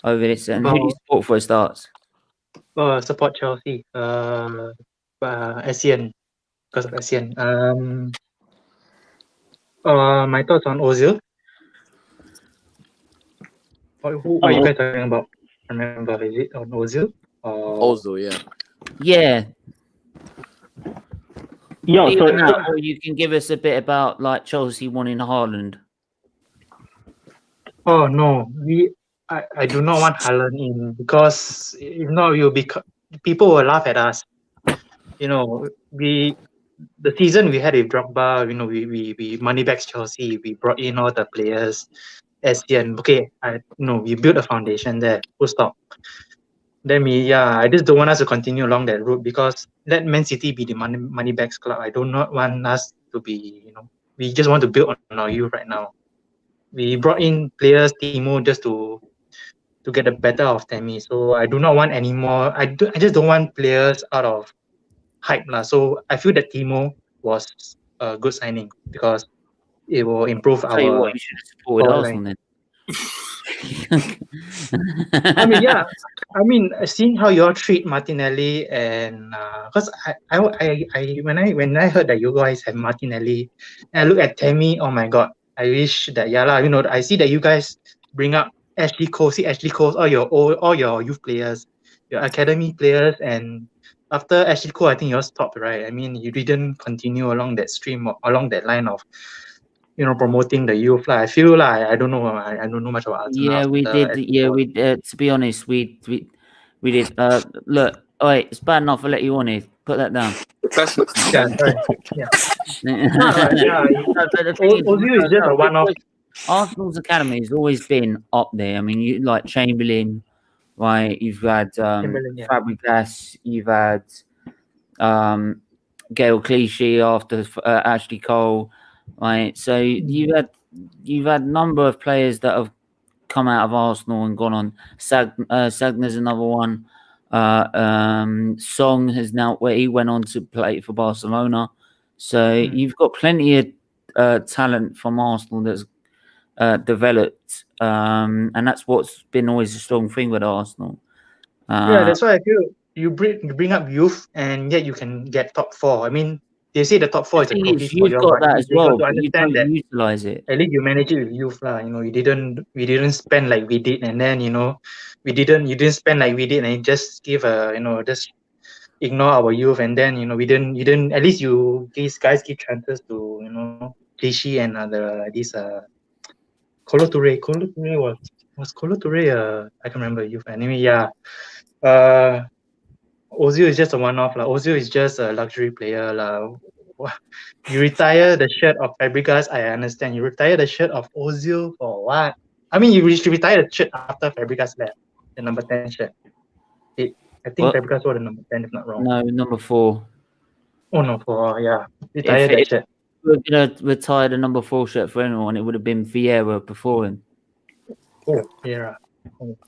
this? And who do you support for it starts? Support Chelsea. SCN, because of SCN. My thoughts on Ozil. Who are you guys talking about? I remember, is it on Ozil? Ozil, yeah. Yeah. Yeah, or you can give us a bit about like Chelsea wanting Haaland. Oh no, I do not want Haaland in because if not, people will laugh at us. You know, the season we had with Drogba, you know, we money back Chelsea. We brought in all the players. SDN. Okay, we built a foundation there. Full stop. Then I just don't want us to continue along that route because let Man City be the money backs club. I do not want us to be, we just want to build on our youth right now. We brought in players, Timo, just to get the better of Tammy. So I do not want any more. I just don't want players out of hype lah. So I feel that Timo was a good signing because it will improve Tell you our. what, you should have supported Arsenal then. I mean, yeah. I mean, seeing how you all treat Martinelli and because when I heard that you guys have Martinelli, and I look at Tammy, oh my god, I wish that I see that you guys bring up Ashley Cole, all your youth players, your academy players, and after Ashley Cole, I think yours stopped, right? I mean, you didn't continue along that stream, along that line of promoting the youth. I feel like I don't know much about Arsenal. Yeah, we did. Yeah, we to be honest, we did. Look, all right, it's bad enough. I'll let you on it. Put that down. Yeah, sorry. Yeah. OZIL is just a one-off. Arsenal's academy has always been up there. I mean, you like Chamberlain, right? You've had Fabregas. You've had Gail Clichy after Ashley Cole, right? So you've had a number of players that have come out of Arsenal and gone on. Sagner's another one. Song has now he went on to play for Barcelona. So you've got plenty of talent from Arsenal that's developed, and that's what's been always a strong thing with Arsenal. That's why I feel you bring up youth, and yet you can get top 4. I mean, they say the top 4 is a trophy for you. You've got that as well. To understand that utilize it. At least you manage it with youth, lah. We didn't spend like we did, and then you didn't spend like we did, and just give just ignore our youth, and then we didn't. At least these guys give chances to Clichy and Kolo Touré. Was Kolo Touré I can remember youth. Anyway, OZIL is just a one-off. OZIL is just a luxury player. You retire the shirt of Fabregas, I understand. You retire the shirt of OZIL for what? I mean, you retire the shirt after Fabregas left, the number 10 shirt. I think Fabregas was the number 10, if not wrong. No, number 4. Oh, no, 4, yeah. Retire that shirt. If we're going to retire the number 4 shirt for anyone, it would have been Vieira before him. Oh, Vieira.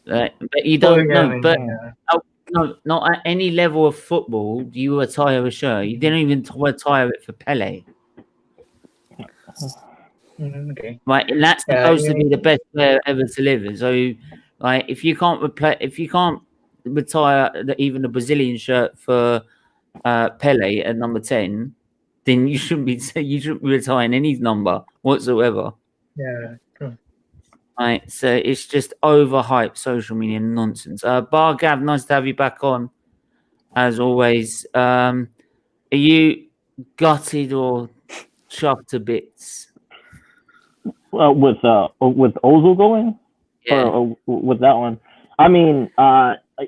But you don't know. No, not at any level of football do you retire a shirt. You didn't even retire it for Pele. Okay. Right, and that's supposed to be the best player ever to live. So, like, if you can't retire even the Brazilian shirt for Pele at number 10, then you shouldn't be retiring any number whatsoever. Yeah, true. Right, so it's just overhyped social media nonsense. Bar Gav, nice to have you back on, as always. Are you gutted or chuffed to bits? With OZIL going, or with that one? I mean,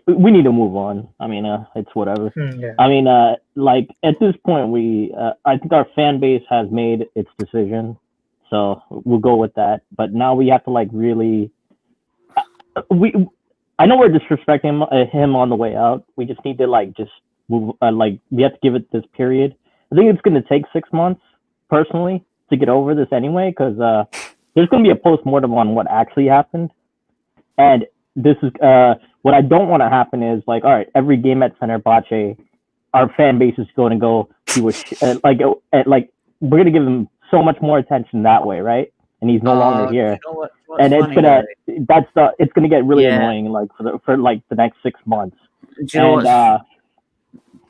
we need to move on. I mean, it's whatever. I mean, like at this point, I think our fan base has made its decision. So we'll go with that. But now we have to really. I know we're disrespecting him on the way out. We just need to just move. We have to give it this period. I think it's going to take 6 months, personally, to get over this anyway, because there's going to be a post-mortem on what actually happened. And this is what I don't want to happen is all right, every game at Fenerbahce, our fan base is going to go. He was we're going to give him so much more attention that way, right? And he's no longer here, and it's gonna get really annoying, for the next 6 months. Do you know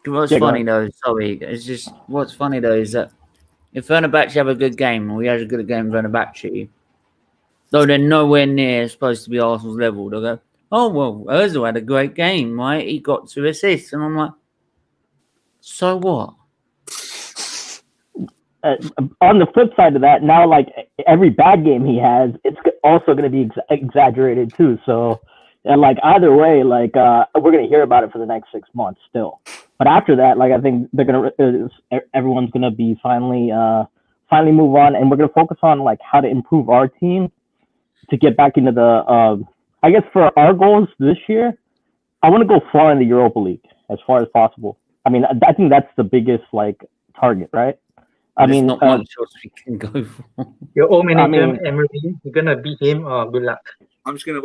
what's funny though? Sorry, it's just what's funny though is that if Fenerbahce have a good game, or we have a good game, Fenerbahce, though they're nowhere near supposed to be Arsenal's level, they'll go, "Oh well, Ozil had a great game, right? He got 2 assists," and I'm like, "So what?" on the flip side of that, now like every bad game he has, it's also going to be exaggerated too. So, and like either way, like we're going to hear about it for the next 6 months still. But after that, like I think they're gonna everyone's going to be finally move on, and we're going to focus on like how to improve our team to get back into the. I guess for our goals this year, I want to go far in the Europa League as far as possible. I mean, I think that's the biggest like target, right? I mean, not much else we can go for. Your old manager, Emery, you're gonna beat him. Or good luck. I'm just gonna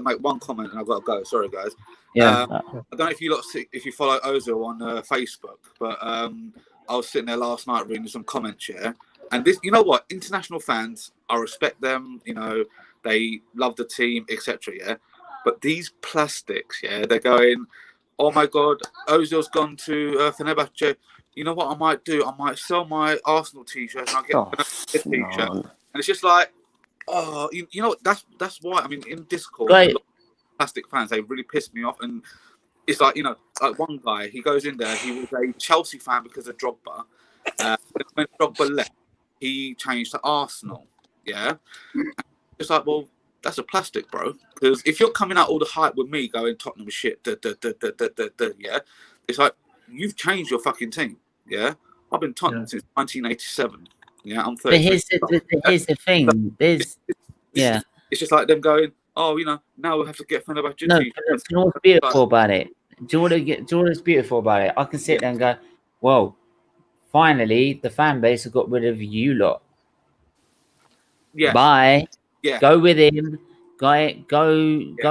make one comment, and I've got to go. Sorry, guys. Yeah. I don't know if you follow OZIL on Facebook, but I was sitting there last night reading some comments, yeah. And this, you know what? International fans, I respect them. You know, they love the team, etc. Yeah. But these plastics, yeah, they're going, oh my God, Ozil's gone to Fenerbahce. You know what I might do? I might sell my Arsenal t-shirt and I'll get a t-shirt. And it's just like, oh, you know, that's why. I mean, in Discord, a lot of plastic fans, they really pissed me off. And it's like, you know, like one guy, he goes in there, he was a Chelsea fan because of Drogba. When Drogba left, he changed to Arsenal. Yeah. It's like, well, that's a plastic, bro. Because if you're coming out all the hype with me going Tottenham shit, yeah, it's like you've changed your fucking team. Yeah, I've been Tottenham since 1987. Yeah, I'm 30. But here's the thing. It's just like them going, oh, you know, now we have to get Fenerbahce. No, do you know what's beautiful about it? Do you know what's beautiful about it? I can sit there and go, well, finally the fan base have got rid of you lot. Yeah. Bye. Yeah. Go with him. Go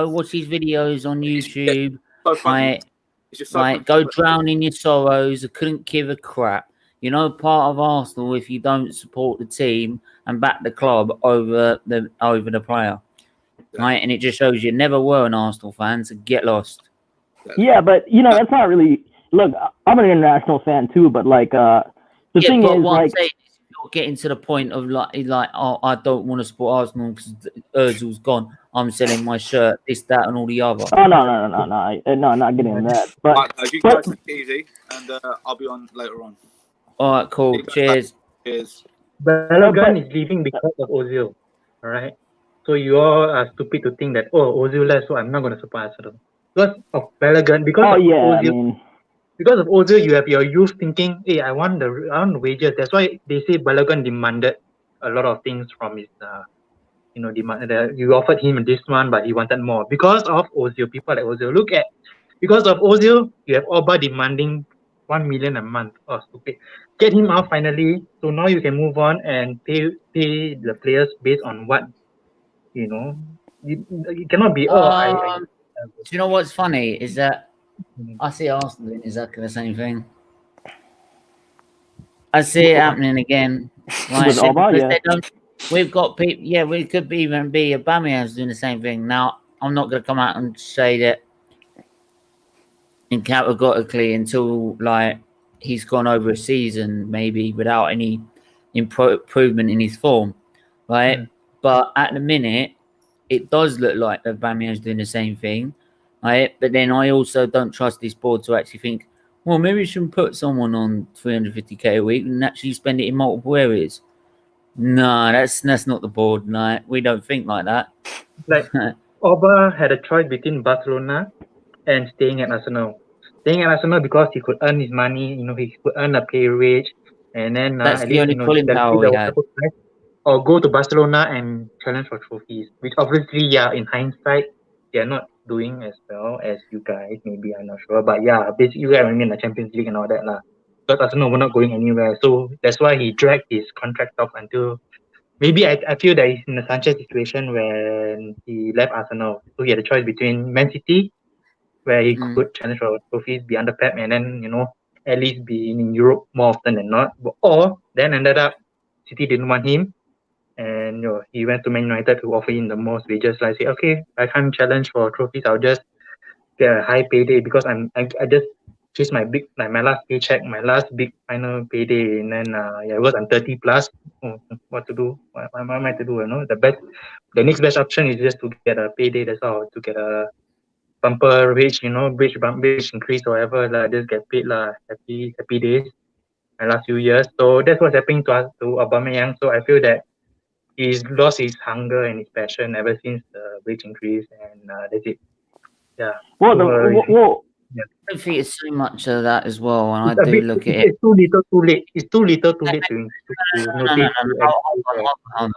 watch his videos on YouTube. So funny. Go drown in your sorrows. I couldn't give a crap. You're not part of Arsenal if you don't support the team and back the club over the player. Yeah. Right, and it just shows you never were an Arsenal fan, so get lost. Yeah, but you know that's not really. Look, I'm an international fan too, but like the thing is, like, you're getting to the point of like, oh, I don't want to support Arsenal because Ozil's gone. I'm selling my shirt, this, that, and all the other. Oh no, I'm not getting that. But you guys take it easy, and I'll be on later on. All right, cool. Cheers. Balogun is leaving because of Ozil. All right. So you all are stupid to think that Ozil left, so I'm not going to support Arsenal. Because of Balogun, because of Ozil, you have your youth thinking, hey, I want the wages. That's why they say Balogun demanded a lot of things from his, you offered him this one, but he wanted more. Because of Ozil, people like Ozil. Because of Ozil, you have Oba demanding 1 million a month. Oh, stupid. Get him out finally. So now you can move on and pay the players based on what, you know. You cannot be, do you know what's funny is that I see Arsenal doing exactly the same thing. I see it happening again. Right? We've got people. Yeah, we could even be Upamecano doing the same thing. Now, I'm not going to come out and say that categorically until like he's gone over a season, maybe without any improvement in his form, right? Mm. But at the minute, it does look like Upamecano's doing the same thing. Right? But then I also don't trust this board to actually think, well, maybe we shouldn't put someone on 350k a week and actually spend it in multiple areas. No, that's not the board. No, we don't think like that. Like Oba had a choice between Barcelona and staying at Arsenal. Staying at Arsenal because he could earn his money, you know, he could earn a pay wage, and then that's the only pulling power we had. Or go to Barcelona and challenge for trophies, which obviously, in hindsight, they're not doing as well as you guys. Maybe I'm not sure, but basically, you guys in the Champions League and all that lah. But Arsenal were not going anywhere, so that's why he dragged his contract off until maybe I feel that he's in a Sanchez situation when he left Arsenal, so he had a choice between Man City, where he could challenge for trophies, be under Pep, and then at least be in Europe more often than not, or then ended up City didn't want him. And he went to Man United to offer him the most wages. So I say, okay, I can't challenge for trophies. I'll just get a high payday because I just choose my last paycheck, my last big final payday, and then because I'm 30 plus, what to do? What am I to do? The next best option is just to get a payday. That's all, to get a bumper wage, wage increase or whatever. Just get paid Happy days. the last few years. So that's what's happening to Upamecano. So I feel that he's lost his hunger and his passion ever since the wage increase, and that's it. Yeah. Well, I don't think it's so much of that as well. And I do look at it. It's too little, too late. It's too little, too late to notice. Hold on.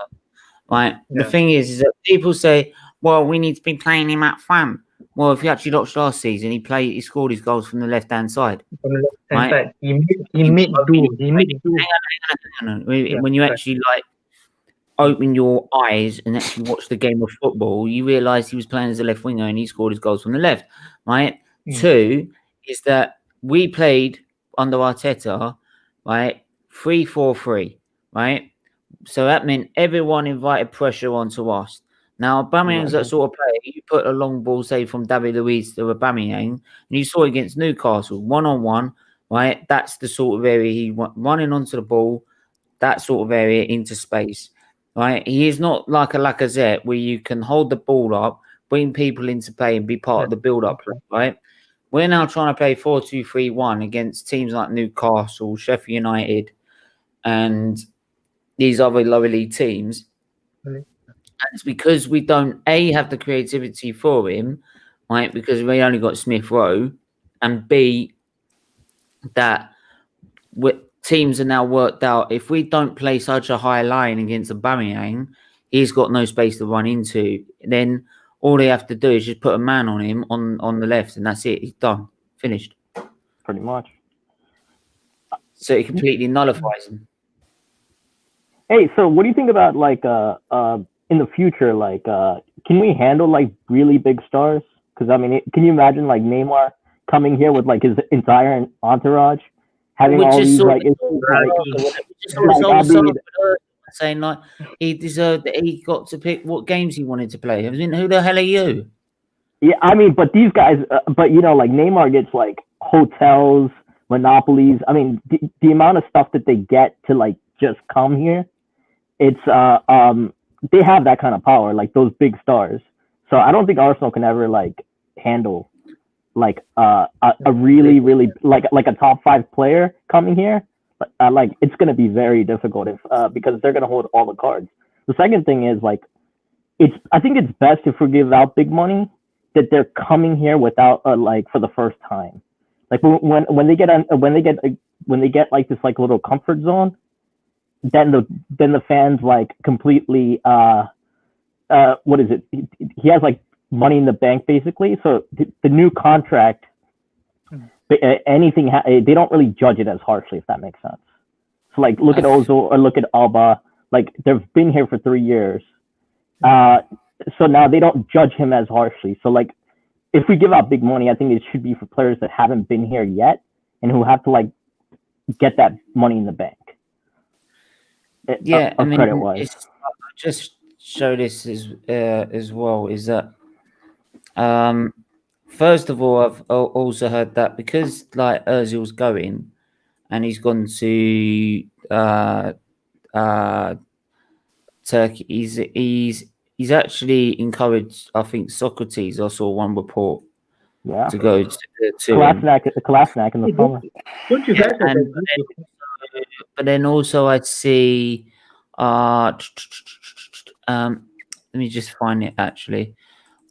Right. The thing is that people say, "Well, we need to be playing him up front." Well, if you actually watched last season, he scored his goals from the left-hand side. From the left-hand side, he made do. Hang on. When you actually open your eyes and actually watch the game of football, you realise he was playing as a left winger and he scored his goals from the left. Right. 2 is that we played under Arteta, right, 3-4-3, right? So that meant everyone invited pressure onto us. Now, Aubameyang's that sort of player. You put a long ball, say, from David Luiz to Aubameyang, and you saw it against Newcastle, one-on-one, right? That's the sort of area he running onto the ball, that sort of area into space, right? He is not like a Lacazette where you can hold the ball up, bring people into play and be part of the build-up, right? We're now trying to play 4-2-3-1 against teams like Newcastle, Sheffield United, and these other lower league teams. And it's because we don't have the creativity for him, right? Because we only got Smith Rowe, and B, that teams are now worked out. If we don't play such a high line against Aubameyang, he's got no space to run into. Then all they have to do is just put a man on him on the left, and that's it. He's done, finished. Pretty much. So it completely nullifies him. Hey, so what do you think about in the future? Can we handle really big stars? Because I mean, can you imagine Neymar coming here with his entire entourage, having all these saying he deserved that he got to pick what games he wanted to play. I mean, who the hell are you? Yeah, I mean, but these guys, Neymar gets hotels, monopolies. I mean, the amount of stuff that they get to just come here, it's they have that kind of power, those big stars. So I don't think Arsenal can ever handle a really a top 5 player coming here. It's going to be very difficult because they're going to hold all the cards. The second thing is I think it's best if we give out big money that they're coming here without for the first time. When they get this little comfort zone, then the fans completely what is it? He has money in the bank basically. So the new contract, anything they don't really judge it as harshly, if that makes sense. So look at Ozil or look at Alba. They've been here for 3 years. So now they don't judge him as harshly. So if we give out big money, I think it should be for players that haven't been here yet and who have to get that money in the bank. Yeah, I mean, I just show this as well is that first of all, I've also heard that because Ozil's going and he's gone to Turkey, he's actually encouraged. I think Socrates. I saw one report to go to Kolasinac in the summer. But then also I see. Let me just find it actually.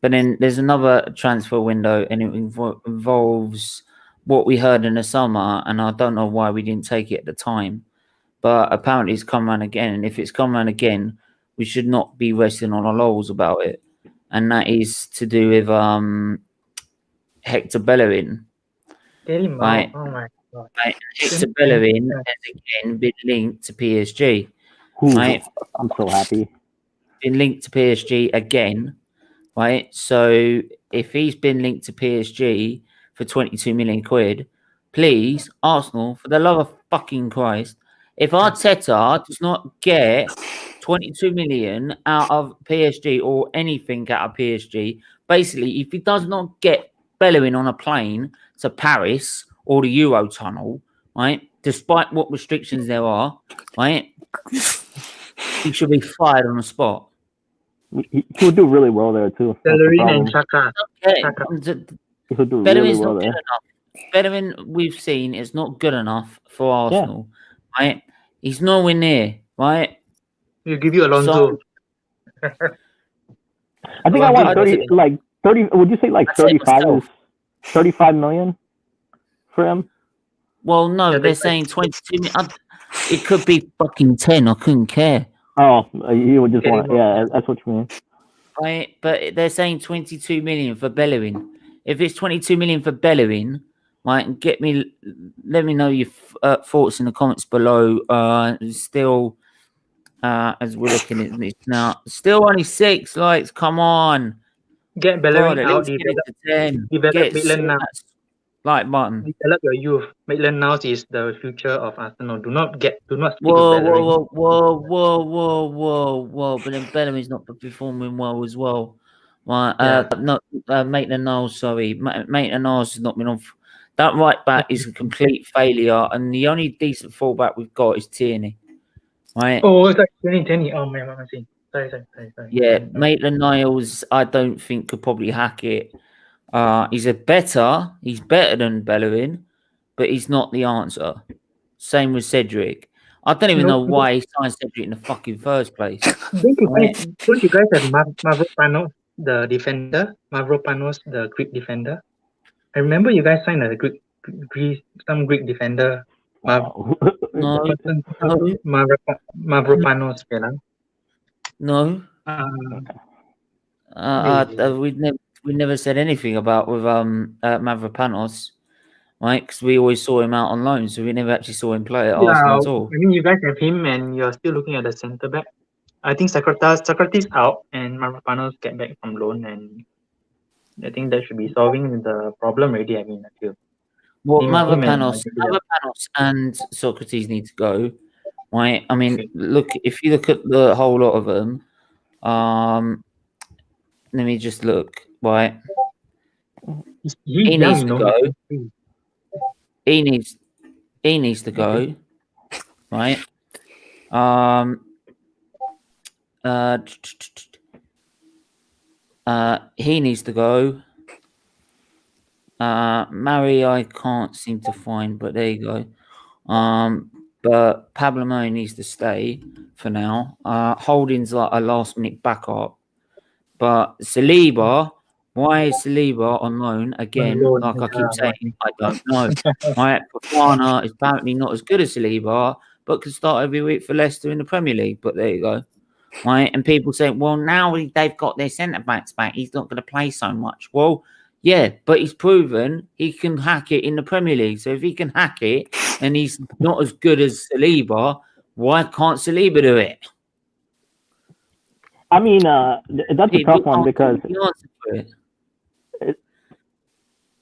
But then there's another transfer window, and it involves what we heard in the summer, and I don't know why we didn't take it at the time. But apparently it's come around again, and if it's come around again, we should not be resting on our laurels about it. And that is to do with Hector Bellerin. Right? Oh my God. Right. Hector Bellerin has again been linked to PSG. Right? I'm so happy. Been linked to PSG again. Right, so if he's been linked to PSG for 22 million quid, please, Arsenal, for the love of fucking Christ, if Arteta does not get 22 million out of PSG or anything out of PSG, basically, if he does not get Bellerin on a plane to Paris or the Eurotunnel, right, despite what restrictions there are, right, he should be fired on the spot. He would do really well there too. Bellerin and Chaka. He would do really well there. Bellerin we've seen is not good enough for Arsenal, right? He's nowhere near, right? We'll give you Alonso. So, I think I want 30. Would you say like 35 million for him? Well, no, they're saying 22 million. It could be fucking 10. I couldn't care. Oh, you would just want, that's what you mean. Right, but they're saying 22 million for Bellerin. If it's 22 million for Bellerin, right, and let me know your thoughts in the comments below. Still, as we're looking at this now, still only 6 likes. Come on, get Bellerin out. Develop Maitland now. Like button. Develop your youth. Maitland now is the future of Arsenal. Do not stick with Bellerin. Whoa! But then Bellerin's not performing well as well. Right? Maitland-Niles. Sorry, Maitland-Niles has not been on. That right back is a complete failure, and the only decent fullback we've got is Tierney. Right? Oh, it's like Tierney. Oh my God, sorry. Yeah, Maitland-Niles, I don't think could probably hack it. He's better than Bellerin, but he's not the answer. Same with Cedric. I don't even know why he signed Cedric in the fucking first place. Don't you guys have Mavropanos, the defender? Mavropanos, the Greek defender. I remember you guys signed some Greek defender. Mavropanos, No. We never said anything about with Mavropanos, right? Because we always saw him out on loan, so we never actually saw him play at Arsenal at all. I mean, you guys have him, and you're still looking at the centre back. I think Socrates out, and Mavropanos get back from loan, and I think that should be solving the problem already. I mean, I feel. Well, Mavropanos and Socrates need to go, right? I mean, look, if you look at the whole lot of them, let me just look, right? He needs to go. He needs to go, right? He needs to go. Mary, I can't seem to find, but there you go. But Pablo Mari needs to stay for now. Holding's like a last minute backup. But Saliba, why is Saliba on loan again? Like I keep saying, I don't know. Right, Fofana is apparently not as good as Saliba, but can start every week for Leicester in the Premier League. But there you go. Right, and people say, well, now they've got their centre backs back, he's not going to play so much. Well, yeah, but he's proven he can hack it in the Premier League. So if he can hack it and he's not as good as Saliba, why can't Saliba do it? I mean, that's a tough one because.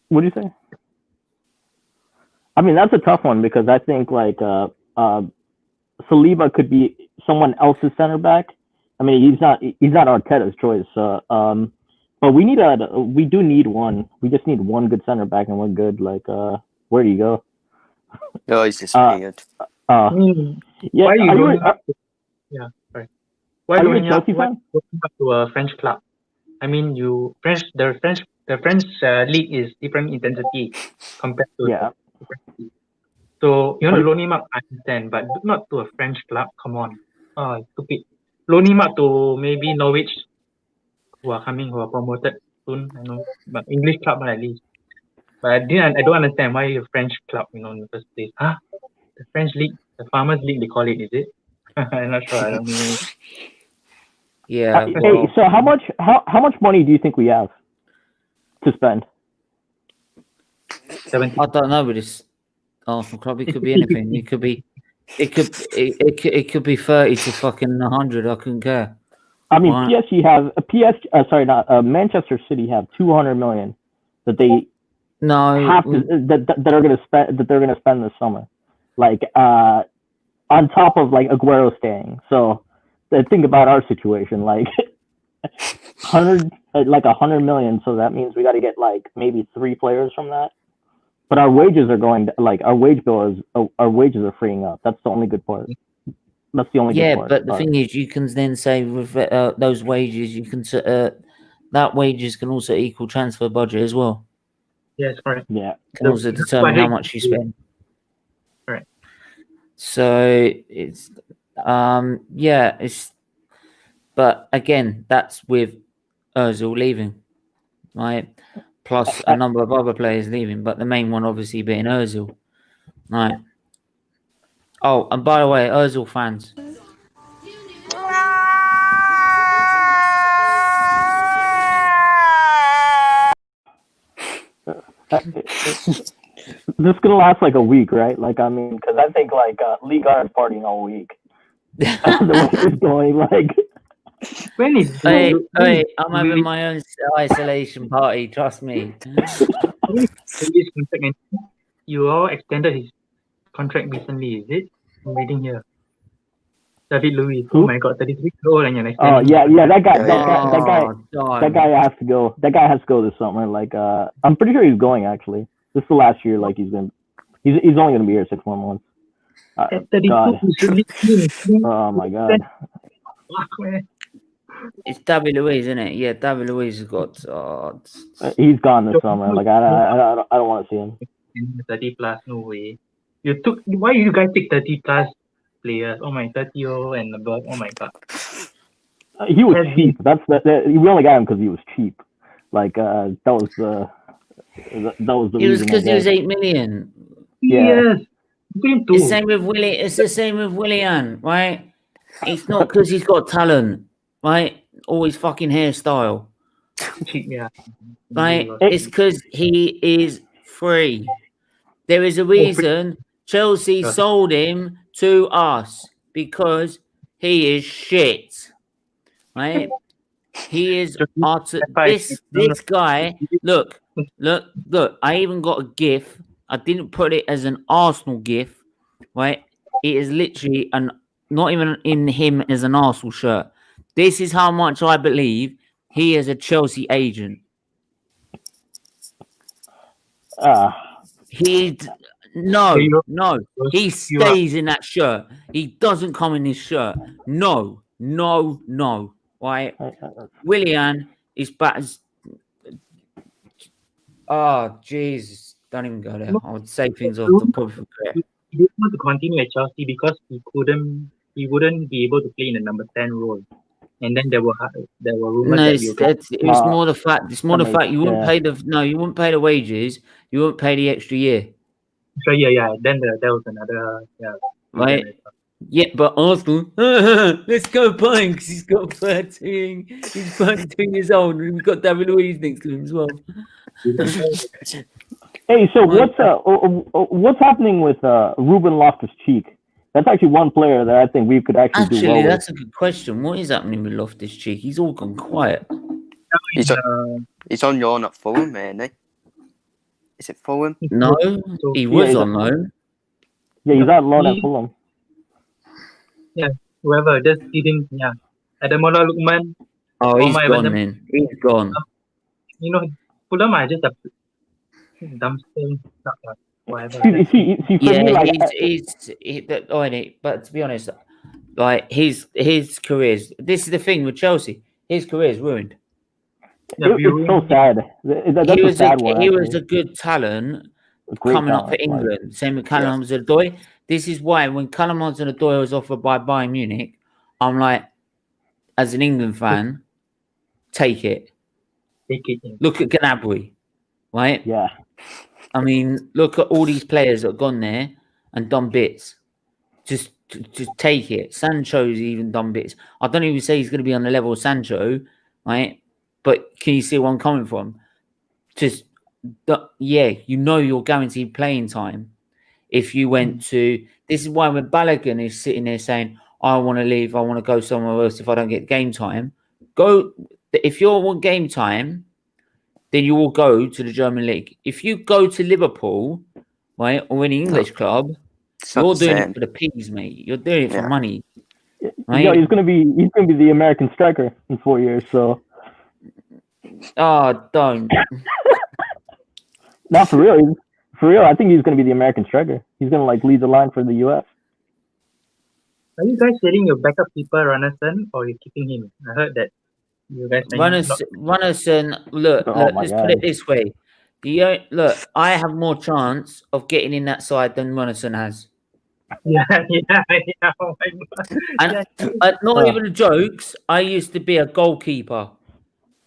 What do you say? I mean, that's a tough one because I think like Saliba could be someone else's center back. I mean, he's not Arteta's choice. But we do need one. We just need one good center back and one good where do you go? No, he's disappeared. Why going up to a French club? I mean, the French league is different intensity compared to So you want to loan him up, I understand, but not to a French club. Come on, stupid. Loan him up to maybe Norwich, who are promoted soon. I know, but English club at least. But I don't understand why a French club, in the first place. The French league, the Farmers League, they call it, is it? I'm not sure. I don't know. Yeah. Hey, so how much money do you think we have to spend? 70. I don't know with this Arsenal club. It could be anything. It could be 30 to fucking 100. I couldn't care. I mean, Manchester City have 200 million that they have to that are going to spend they're going to spend this summer, on top of Aguero staying. So think about our situation, 100 million. So that means we got to get maybe 3 players from that. But our wages are going our wages are freeing up. That's the only good part. That's the only good part. Yeah, but the thing is, you can then say with those wages, you can that wages can also equal transfer budget as well. Yes, correct. Yeah. Can also determine how much you spend. Right. So it's yeah, it's, but again, that's with Ozil leaving, right? Plus a number of other players leaving, but the main one obviously being Ozil, right? Oh, and by the way, Ozil fans, This is gonna last like a week, right? Like, I mean, because I think like Liga is partying all week. The way it's going, like. When is hey, I'm having my own isolation party. Trust me. You all extended his contract recently, is it? I'm reading here. David Luiz. Oh my God, 33 years old and you're extending. Oh yeah, that guy has to go. That guy has to go this summer. Like, I'm pretty sure he's going actually. This is the last year. Like, he's only gonna be here 6 more months. God. Oh my God. It's David Luiz, isn't it? Yeah, David Luiz has got. He's gone this summer. Like, I don't want to see him. 30 plus, no way. Why you guys take 30 plus players? Oh my, 30 and above. Oh my God. He was cheap. We only got him because he was cheap. Like, that was the reason. It was because he was 8 million. Yeah. Yes. It's the same with Willie. It's the same with Willian, right? It's not because he's got talent, right? Or his fucking hairstyle. Yeah. Right? It's because he is free. There is a reason Chelsea sold him to us, because he is shit. Right? He is this guy. Look. I even got a GIF. I didn't put it as an Arsenal GIF, right? It is literally not even in him as an Arsenal shirt. This is how much I believe he is a Chelsea agent. He stays in that shirt. He doesn't come in his shirt. No. Right? Willian is back. Oh, Jesus. Don't even go there. I would say things off the top of the career. He didn't want to continue at Chelsea because he wouldn't be able to play in the number 10 role. And then there were rumors it was more the fact. It's more the fact you wouldn't pay you wouldn't pay the wages. You wouldn't pay the extra year. So yeah. Then there was another right. Yeah, but Arsenal, let's go buying because he's got 13. He's 32 years old, and we've got David Luiz next to him as well. Hey, so what's happening with Ruben Loftus-Cheek? That's actually one player that I think we could actually do well that's with. A good question. What is happening with Loftus-Cheek? He's all gone quiet. He's on loan at Fulham, mainly. Is it Fulham? No, he was on loan. Yeah, he's on loan at Fulham. Yeah, whoever just didn't. Yeah, Ademola Lookman. Oh, he's gone then. He's gone. Fulham are just a dumpster. Whatever. But to be honest, like his career's. This is the thing with Chelsea. His career's ruined. It's so sad. He was a good talent coming up for England. Same with Callum Hudson-Odoi. This is why when Callum Hudson-Odoi was offered by Bayern Munich, I'm like, as an England fan, take it. Look at Gnabry, right? Yeah. I mean, look at all these players that have gone there and done bits. Just take it. Sancho's even done bits. I don't even say he's going to be on the level of Sancho, right? But can you see where I'm coming from? You're guaranteed playing time. If you went to... This is why when Balogun is sitting there saying, I want to leave, I want to go somewhere else if I don't get game time. If you want game time, then you will go to the German league. If you go to Liverpool, right, or any English club, you're doing it for the peas, mate. You're doing it for money. Right? Yeah, he's gonna be the American striker in 4 years. So. Oh, don't. Not for real. For real, I think he's gonna be the American striker. He's gonna lead the line for the US. Are you guys selling your backup keeper, Runnison, or are you keeping him? I heard that. Runnison, look, let's put it this way. Look, I have more chance of getting in that side than Runnison has. Yeah. Oh my God. And not even jokes. I used to be a goalkeeper,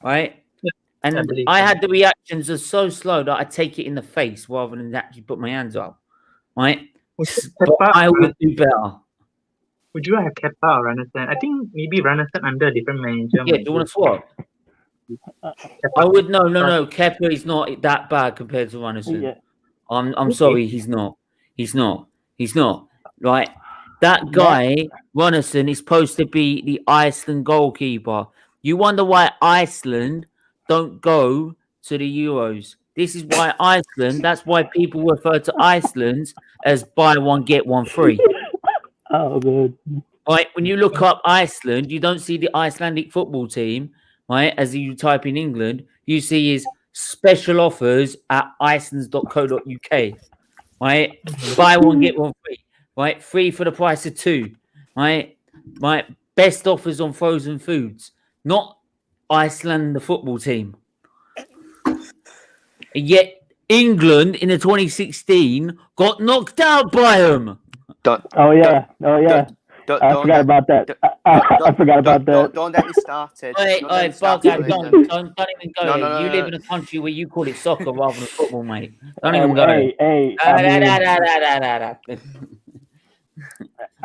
right? And I had the reactions are so slow that I take it in the face rather than actually put my hands up, right? But I would do better. Would you have kept out Runnison? I think maybe Runnison under a different manager. Yeah, do you want to swap? I would no. Kepa is not that bad compared to Runnison. Yeah. I'm sorry, he's not. He's not. Right? That guy, Runnison, is supposed to be the Iceland goalkeeper. You wonder why Iceland don't go to the Euros. This is why Iceland, that's why people refer to Iceland as buy one, get one free. Oh, good. Right? When you look up Iceland, you don't see the Icelandic football team, right? As you type in England, you see is special offers at icelands.co.uk. Right? Buy one, get one free. Right? 3 for the price of 2. Right? Best offers on frozen foods. Not Iceland, the football team. And yet England in the 2016 got knocked out by them. Oh yeah. I forgot about that. I forgot about that. Don't get me started. Don't even go there. No, you live in a country where you call it soccer rather than football, mate. Don't even go there.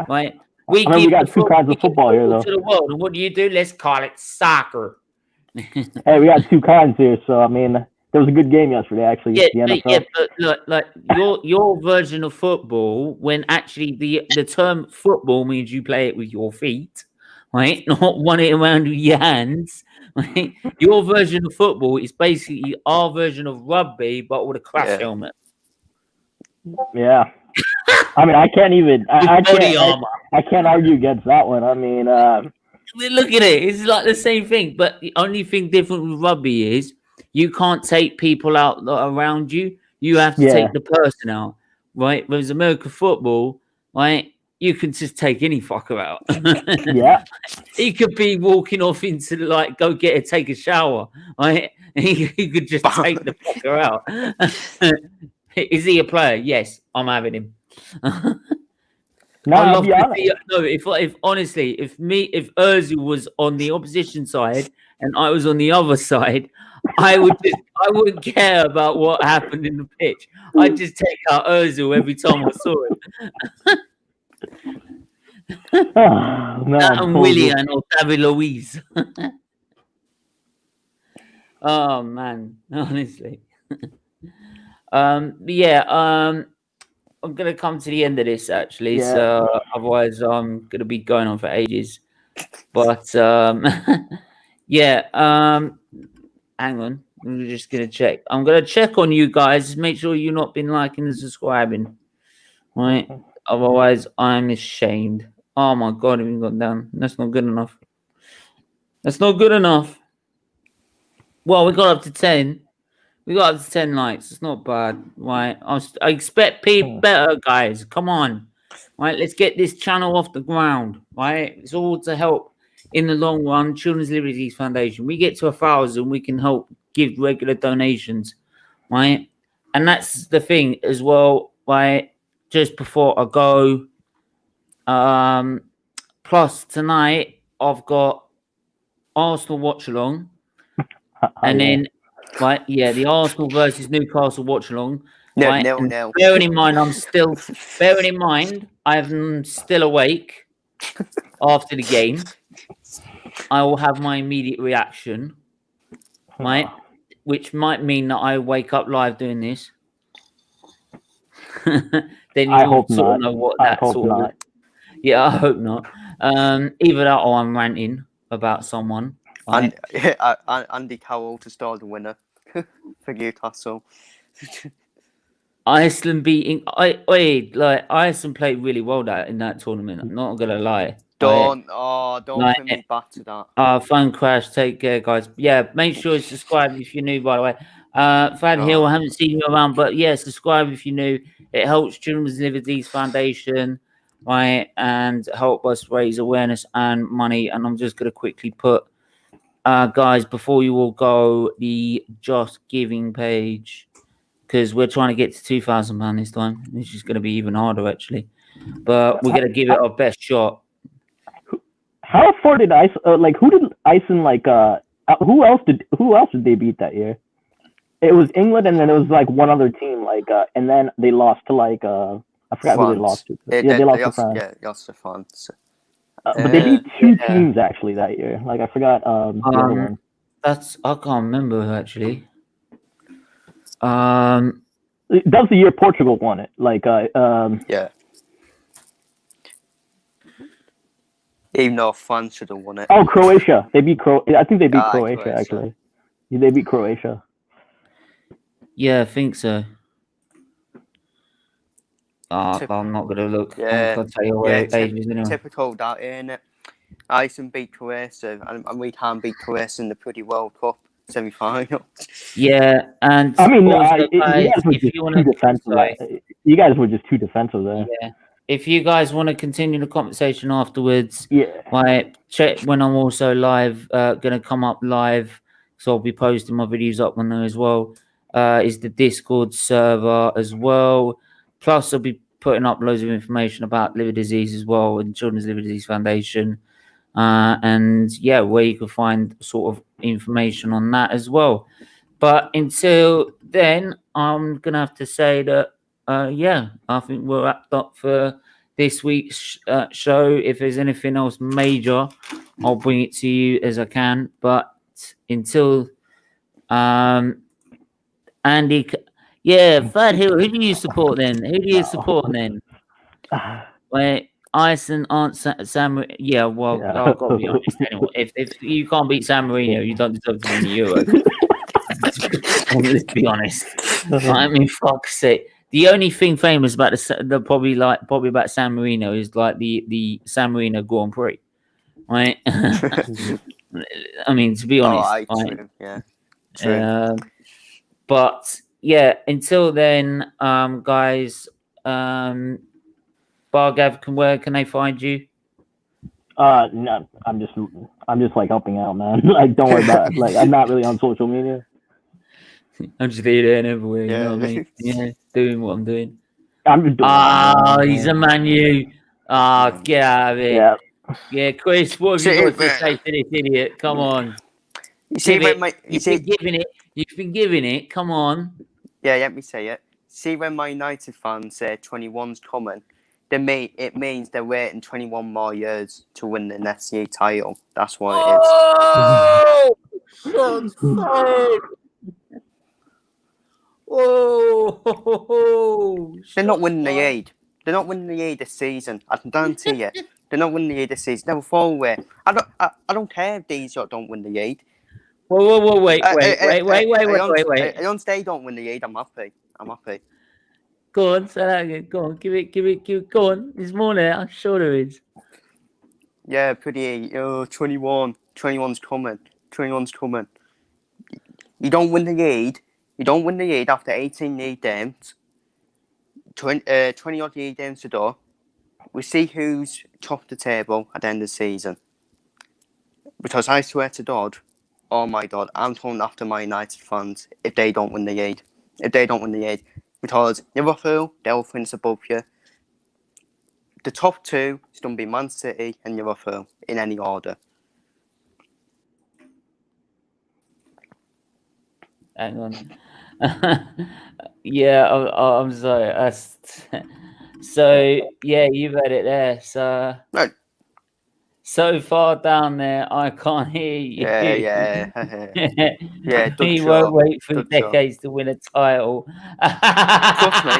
Right? We got 2 kinds of football here, though. To the world, and what do? Let's call it soccer. Hey, we got 2 kinds here, so I mean, there was a good game yesterday, actually. But look, like your version of football, when actually the term football means you play it with your feet, right? Not run it around with your hands. Right? Your version of football is basically our version of rugby, but with a crash helmet. Yeah. I mean, I can't even. I can't argue against that one. I mean, look at it. It's like the same thing, but the only thing different with rugby is you can't take people out around you. You have to take the person out, right? Whereas American football, right? You can just take any fucker out. Yeah. He could be walking off into take a shower, right? He could just take the fucker out. Is he a player? Yes, I'm having him. If honestly, if Ozil was on the opposition side and I was on the other side, I wouldn't care about what happened in the pitch. I'd just take out Ozil every time I saw him. And Willian or David Luiz. Oh man, honestly. I'm gonna come to the end of this actually, so otherwise I'm gonna be going on for ages. But hang on, I'm just gonna check. I'm gonna check on you guys. Make sure you've not been liking and subscribing, right? Otherwise, I'm ashamed. Oh my god, it even gone down. That's not good enough. Well, we got up to 10. We got up to 10 likes. It's not bad, right? I expect people better, guys. Come on, right? Let's get this channel off the ground, right? It's all to help in the long run. Children's Liberties Foundation. We get to 1,000, we can help give regular donations, right? And that's the thing as well, right? Just before I go, plus tonight I've got Arsenal watch along, and then. Right, the Arsenal versus Newcastle watch along. Right? No. Bearing in mind, I'm still awake after the game. I will have my immediate reaction, right? Which might mean that I wake up live doing this. Then you sort of know what that sort of. Yeah, I hope not. Either that or I'm ranting about someone. Right? Andy Carroll to start the winner for Newcastle. Iceland beating Iceland played really well in that tournament. I'm not gonna lie. Don't put me back to that. Phone crash. Take care, guys. Yeah, make sure you subscribe if you're new. By the way, Fad Hill, I haven't seen you around, but subscribe if you're new. It helps Children's Liberties Foundation, right, and help us raise awareness and money. And I'm just gonna quickly put. Guys, before you all go, the Just Giving page because we're trying to get to £2,000 this time, which is going to be even harder actually. But we're going to give it our best shot. How far did who did Iceland who else did they beat that year? It was England, and then it was like one other team, and then they lost to I forgot who they lost to. They lost to France. Yeah, they lost to France. But they beat two teams actually that year. I forgot the other one. I can't remember actually. That was the year Portugal won it. Yeah. Even though France should have won it. Oh, Croatia. They beat I think they beat Croatia actually. They beat Croatia. Yeah, I think so. I'm not gonna look. Yeah, I'll tell you what ages anyway. Typical that, isn't it? Iceland beat Croatia, and we can't beat Croatia in the Pretty World Cup semi-final. Yeah, and I mean, also, you guys were just too defensive. You guys were just too defensive there. Yeah. If you guys want to continue the conversation afterwards, check when I'm also live, gonna come up live, so I'll be posting my videos up on there as well. Is the Discord server as well. Plus, I'll be putting up loads of information about liver disease as well and Children's Liver Disease Foundation. And yeah, where you can find sort of information on that as well. But until then, I'm going to have to say that, I think we're wrapped up for this week's show. If there's anything else major, I'll bring it to you as I can. But until... Andy, Fad Hill, who do you support then? Wait, Iceland aren't San. Yeah, well, I've got to be honest. Anyway, if you can't beat San Marino, you don't deserve to win the Euro. Let's be honest. I mean, fuck's sake. The only thing famous about the probably about San Marino is like the San Marino Grand Prix, right? I mean, to be honest, true. Yeah, true. But yeah, until then, guys, Bargav, where can they find you? No, I'm just helping out, man. Don't worry about it. I'm not really on social media. I'm just here and everywhere. You know what I mean? Yeah, doing what I'm doing. I'm just doing. He's a Manu. Get out of it. Yeah, Chris, what have you got to say to this idiot? Come on. You've been giving it. Come on. Yeah, let me say it. See, when my United fans say 21's coming, it means they're waiting 21 more years to win the next year title. That's what it is. Oh! They're not winning the aid. They're not winning the aid this season. I can guarantee you. They're not winning the aid this season. They'll fall away. I don't care if these don't win the aid. Whoa, wait. Once they don't win the aid, I'm happy. Go on, say that again. Go on, give it. Go on. There's more there. I'm sure there is. Yeah, pretty. 21. 21's coming. 21's coming. You don't win the aid. You don't win the aid after 18 league games. 20 odd league games to do. We see who's top of the table at the end of the season. Because I swear to God, oh my God, I'm going after my United fans if they don't win the aid. Because Liverpool, they'll finish above you. The top two is going to be Man City and Liverpool in any order. Hang on. Yeah, I'm sorry. So, yeah, you've had it there. So, no. So far down there, I can't hear you. Yeah. He won't wait for decades to win a title. Trust me.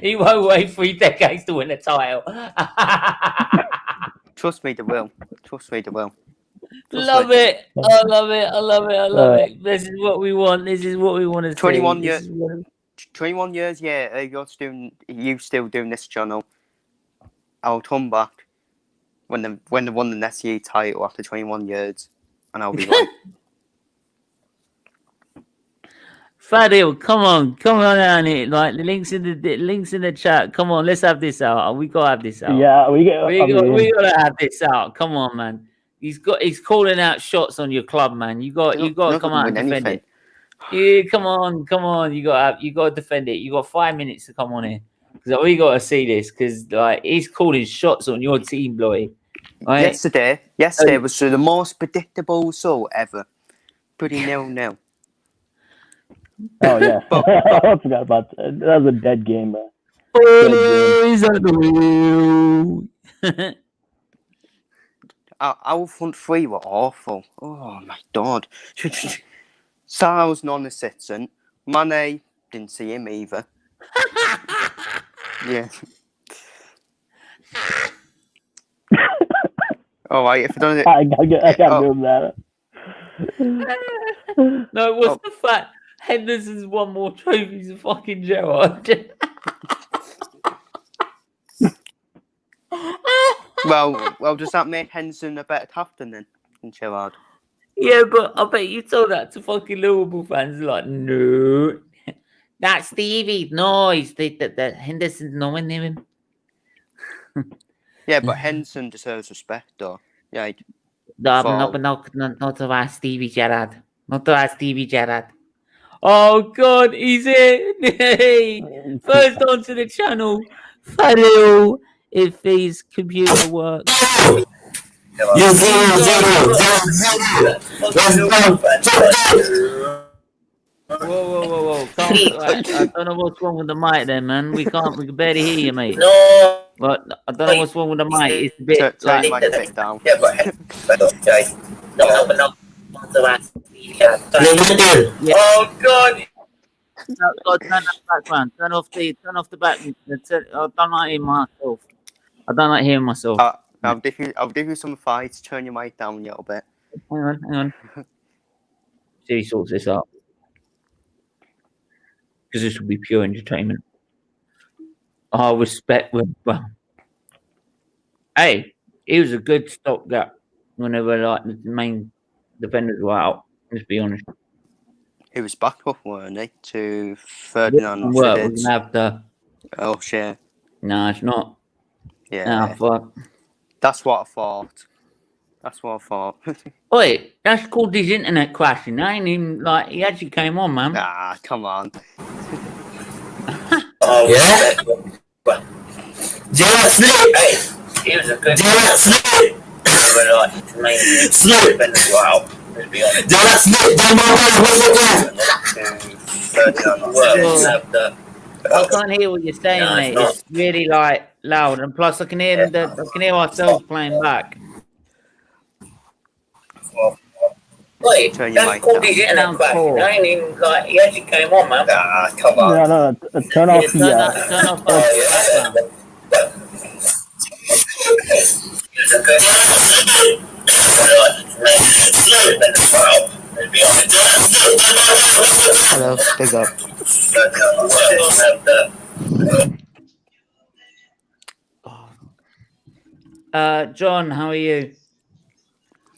He won't wait 3 decades to win a title. Trust me, they will. Love it. I love it. This is what we want. This is what we want to see. 21 years. 21 years, yeah. You still doing this channel. I'll come back when they won the next year title after 21 years, and I'll be right. Fadil, come on down here. Like the links in the chat. Come on, let's have this out. We gotta have this out. Yeah, we gotta have this out. Come on, man. He's calling out shots on your club, man. You got to come out and defend it. Yeah, come on. You got to defend it. You got 5 minutes to come on here because we got to see this because like he's calling shots on your team, Bloy. Right? Yesterday was the most predictable result ever. Pretty 0-0. Oh yeah, I forgot about that. That was a dead game, bro. He's at the wheel. Our front three were awful. Oh my god. Salah was non-assistant. Mane, didn't see him either. Yeah. Alright, if I don't... I gotta give him that. No, what's the fact? Henderson's won more trophies than fucking Gerrard. Well, does that make Henderson a better captain then than Gerrard? Yeah, but I bet you told that to fucking Liverpool fans. Like, no, that's Stevie. No, he's the Henderson's nowhere near him. Yeah, but Henderson deserves respect, though. Yeah. Not about Stevie Gerrard. Not about Stevie Gerrard. Oh God, he's in. Hey, first onto the channel. Follow if his computer works. Whoa. I don't know what's wrong with the mic there, man. We can barely hear you, mate. No. But I don't know what's wrong with the mic. It's a bit Turn the mic a bit down. Yeah. Oh God. No, turn off the background. Turn off the back. I don't like hearing myself. I don't like hearing myself. I'll give you some fights. Turn your mic down a little bit. Hang on. See he sorts this out. Because this will be pure entertainment. I respect with well. Hey, he was a good stopgap whenever like the main defenders were out. Let's be honest. He was back up, weren't he? To Ferdinand. We're gonna have to. Oh shit. No, it's not. Yeah. Nah, fuck. That's what I thought. Oi, that's called his internet crashing. I ain't even like he actually came on, man. Ah, come on. Yeah. Gerrard Slip. Hey, he was a good. Gerrard Slip. Slip. Wow. Gerrard Slip. I can't hear what you're saying, mate. It's really like loud, and plus I can hear ourselves playing back. Wait, turn your mic down. I ain't even like he actually came on, man. Ah, come on. No, turn off the turn off the Hello, pick up. John, how are you?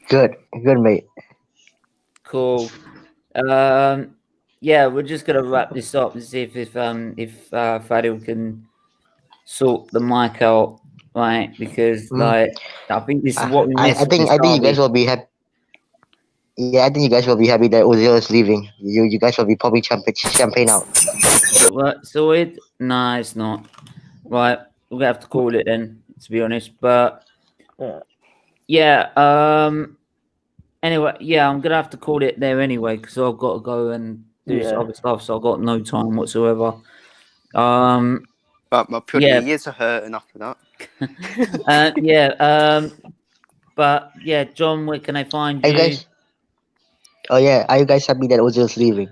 Good, mate. Cool. Yeah, we're just gonna wrap this up and see if Fadil can sort the mic out, right? Because like I think this is what we missed. I think you guys will be happy. Yeah, I think you guys will be happy that OZIL is leaving. You guys will be probably champagne out. So it? Nah, it's not. Right, we're gonna have to call it then, to be honest. But yeah. Anyway, yeah, I'm gonna have to call it there anyway because I've got to go and do some other stuff. So I've got no time whatsoever. But my pretty ears are hurting after that. But yeah, John, where can I find you? Guys? Oh yeah, are you guys happy that OZIL's leaving?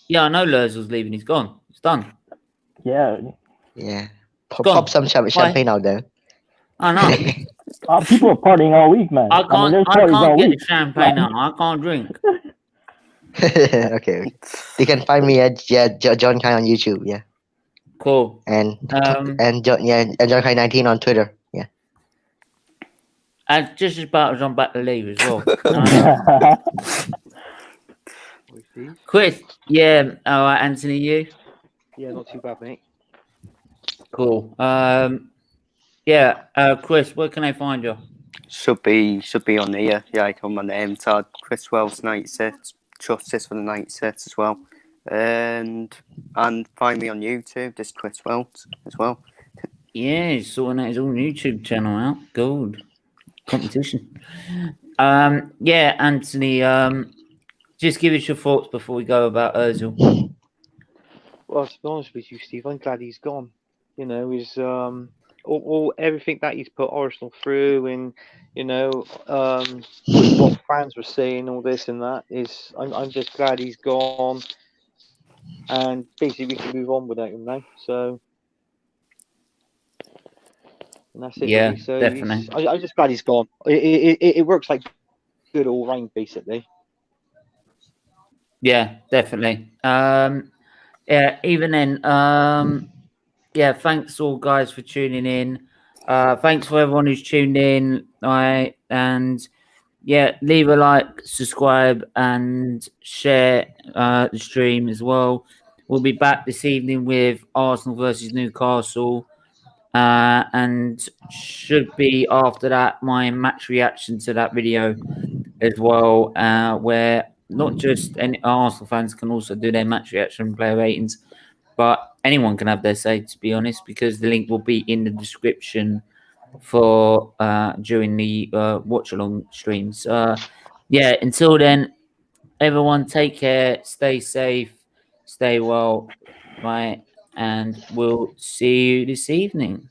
Yeah, I know Lurzel's leaving. He's gone. It's done. Yeah. Yeah. Pop some champagne out there. I know. People are partying all week, man. I can't get the champagne out. I can't drink. Okay. You can find me at John Kai on YouTube. Yeah. Cool. And John Kai 19 on Twitter. Yeah. And just about as I'm about to leave as well. Chris, yeah. All right, Anthony, you? Yeah, not too bad, mate. Cool. Chris, where can I find you? Should be on here. Yeah, I come on the name tag. Chris Wells 96. justice for the Knights as well. And find me on YouTube, this Chris Wells as well. Yeah, he's sorting out his own YouTube channel out. Gold competition. Yeah, Anthony. Just give us your thoughts before we go about OZIL. Well, to be honest with you, Steve, I'm glad he's gone. You know, he's all everything that he's put Arsenal through, and you know, what fans were saying, all this and that is, I'm just glad he's gone, and basically we can move on without him now. So, and that's it. Yeah, really. So definitely. I'm just glad he's gone. It works like good all round, basically. Yeah, definitely. Yeah, even then, yeah, thanks all guys for tuning in. Thanks for everyone who's tuned in. And yeah, leave a like, subscribe, and share the stream as well. We'll be back this evening with Arsenal versus Newcastle. And should be after that my match reaction to that video as well, where not just any Arsenal fans can also do their match reaction player ratings, but anyone can have their say, to be honest, because the link will be in the description for during the watch along streams. Yeah, until then, everyone take care, stay safe, stay well, right, and we'll see you this evening.